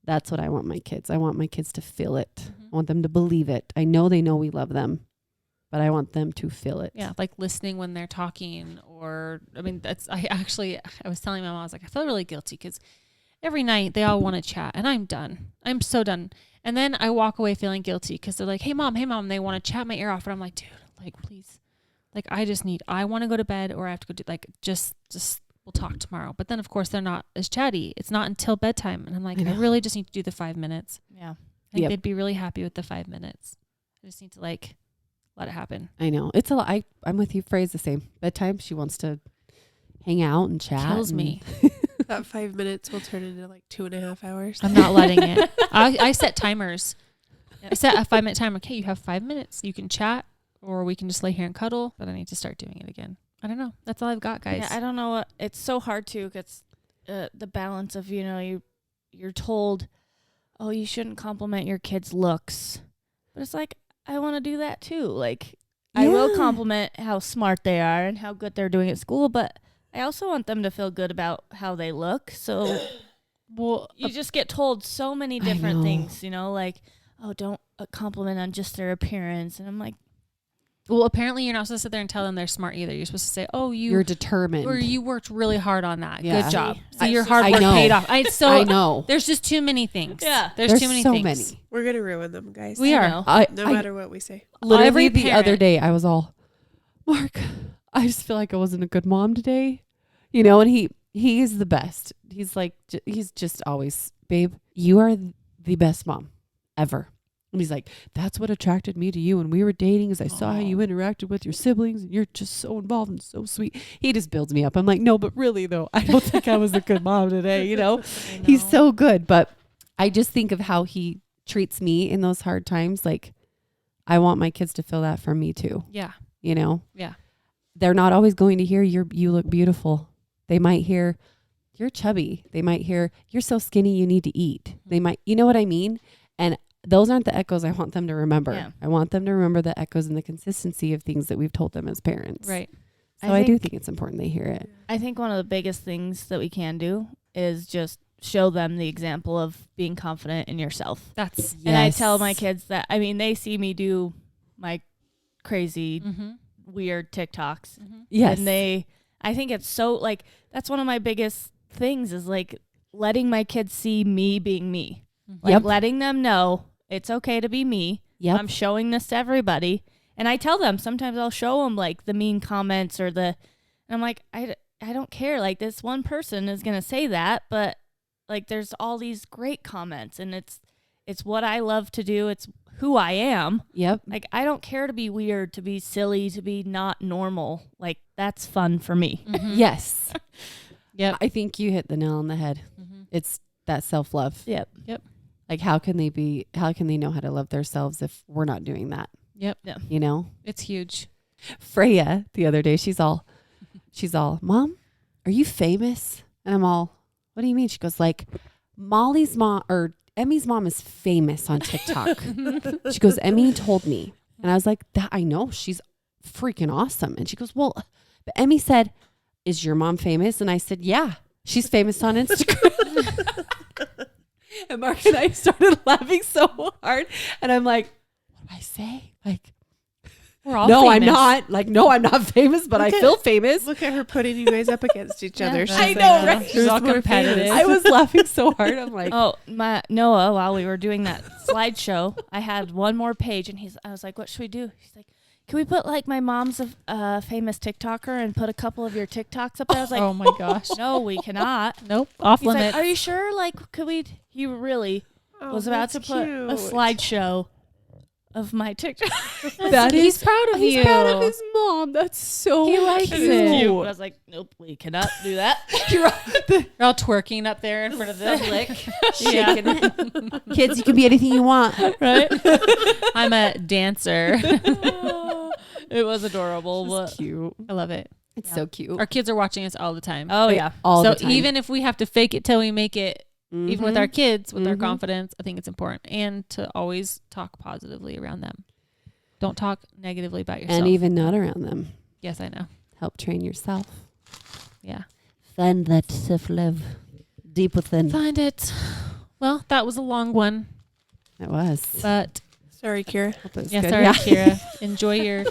That's what I want my kids. I want my kids to feel it. Mhm. I want them to believe it. I know they know we love them, but I want them to feel it. Yeah, like listening when they're talking, or I mean, I was telling my mom, I was like, I feel really guilty because every night they all want to chat, and I'm done. I'm so done. And then I walk away feeling guilty because they're like, hey mom, and they want to chat my ear off, and I'm like, dude, like please, like I want to go to bed, or I have to go do like just we'll talk tomorrow. But then of course they're not as chatty. It's not until bedtime, and I'm like, I really just need to do the 5 minutes. Yeah. I think Yep. they'd be really happy with the 5 minutes. I just need to like let it happen. I know. It's a lot. I'm with you. Phrase the same. Bedtime, she wants to hang out and chat. Kills and- me. That 5 minutes will turn into like 2.5 hours. I'm not letting it. I set timers. I set a 5-minute timer. Okay, you have 5 minutes. You can chat, or we can just lay here and cuddle. But I need to start doing it again. I don't know. That's all I've got, guys. Yeah, I don't know what it's so hard to because the balance of you're told, oh, you shouldn't compliment your kids' looks, but it's like I want to do that too. Like I will Yeah. compliment how smart they are and how good they're doing at school, but I also want them to feel good about how they look. So well, you just get told so many I different know. things, like, oh, don't compliment on just their appearance, and I'm like, well, apparently you're not supposed to sit there and tell them they're smart either. You're supposed to say, oh, You're determined. or you worked really hard on that. Yeah. Good job. See, So I- your hard I work know. paid off. I know. There's just too many things. Yeah. There's too many so things. many. We're going to ruin them, guys. We I are. know. No I matter what we say. literally Every the other parent- day I was all, Mark, I just feel like I wasn't a good mom today. And he is the best. He's like, he's just always, babe, you are the best mom ever. And he's like, that's what attracted me to you when we were dating, is I saw how you interacted with your siblings, and you're just so involved and so sweet. He just builds me up. I'm like, no, but really though, I don't think I was a good mom today. He's so good. But I just think of how he treats me in those hard times. Like, I want my kids to feel that from me too. Yeah. Yeah. They're not always going to hear you look beautiful. They might hear you're chubby. They might hear you're so skinny you need to eat. They might, you know what I mean? And those aren't the echoes I want them to remember. Yeah. I want them to remember the echoes and the consistency of things that we've told them as parents. Right. So I do think it's important they hear it. I think one of the biggest things that we can do is just show them the example of being confident in yourself. That's And I tell my kids that, they see me do my crazy, weird TikToks. Yes. And I think it's so, like, that's one of my biggest things is, like, letting my kids see me being me. Like, Yep. letting them know it's okay to be me. Yep. I'm showing this to everybody. And I tell them, sometimes I'll show them, like, the mean comments or and I'm like, I don't care. Like, this one person is going to say that, but, like, there's all these great comments, and it's what I love to do. It's who I am. Yep. Like, I don't care to be weird, to be silly, to be not normal. Like, that's fun for me. Yes. Yep. I think you hit the nail on the head. It's that self-love. Yep. Like, how can they know how to love themselves if we're not doing that? Yep. It's huge. Freya, the other day, she's all, Mom, are you famous? And I'm all, what do you mean? She goes, like, Molly's mom or Emmy's mom is famous on TikTok. She goes, Emmy told me. And I was like, that I know, she's freaking awesome. And she goes, well, but Emmy said, is your mom famous? And I said, yeah, she's famous on Instagram. And Mark and I started laughing so hard. And I'm like, what do I say? Like, We're all no, famous. I'm not. Like, no, I'm not famous, but I feel famous. Look at her putting you guys up against each Yeah. other. She's I like, know, right? "Who's She's all more competitive." famous?" I was laughing so hard. I'm like, Oh, my Noah, while we were doing that slideshow, I had one more page, and I was like, what should we do? He's like, can we put, like, my mom's a famous TikToker and put a couple of your TikToks up there? I was like, Oh my gosh. no, we cannot. Nope. Off He's like, limits. are you sure? Like, could we? He really Oh, was about to that's put cute. a slideshow of my TikTok. He's proud of he's you. proud of his mom. That's so He likes cute. it. I was like, nope, we cannot do that. You're They're all twerking up there in front of the lick. shaking it. Kids, you can be anything you want. Right? I'm a dancer. It was adorable. It's But cute. I love it. It's so cute. Our kids are watching us all the time. oh yeah, All so the time. even if we have to fake it till we make it, even with Mhm. our kids, with our Mhm. confidence, I think it's important. And to always talk positively around them. Don't talk negatively about yourself. and even not around them. yes, I know. Help train yourself. Yeah. Find that self-love deep within. Find it. Well, that was a long one, It was. but Sorry, Kira. Hope it was yeah, good. sorry, Kira. Enjoy your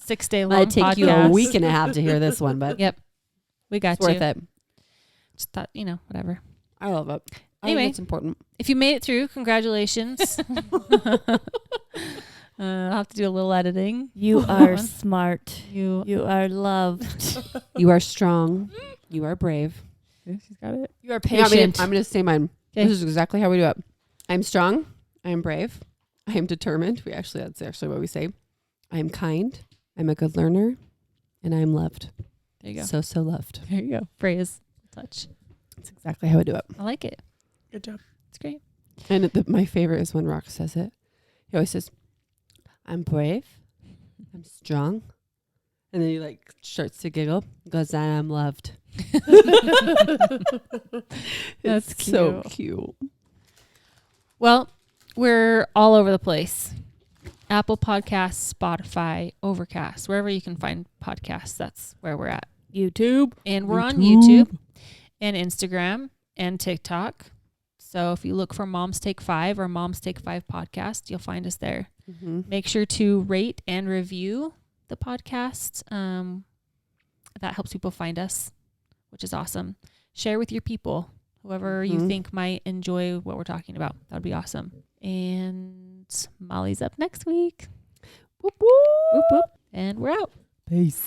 6-day long Might take podcast. you a week and a half to hear this one, but Yep. We got it's worth you. it. Just thought, whatever. I love it. Anyway. I think it's important. If you made it through, congratulations. I'll have to do a little editing. You Hold are on. smart. You You are loved. You are strong. You are brave. she's got it. You are You want me to- patient. I'm going to say mine. Okay. This is exactly how we do it. I'm strong. I am brave. I am determined. That's actually what we say. I am kind. I'm a good learner. And I am loved. There you go. So loved. There you go. Phrase. Touch. That's exactly how I do it. I like it. Good job. It's great. And my favorite is when Rock says it. He always says, I'm brave. I'm strong. And then he like starts to giggle. Goes, and I'm loved. That's It's so cute. Well, we're all over the place. Apple Podcasts, Spotify, Overcast, wherever you can find podcasts, that's where we're at. YouTube. And we're on YouTube and Instagram and TikTok. So if you look for Moms Take 5 or Moms Take 5 podcast, you'll find us there. Mm-hmm. Make sure to rate and review the podcast. That helps people find us, which is awesome. Share with your people, whoever you Mhm. think might enjoy what we're talking about. That would be awesome. And Molly's up next week. Whoop, whoop. Whoop, whoop. And we're out. Peace.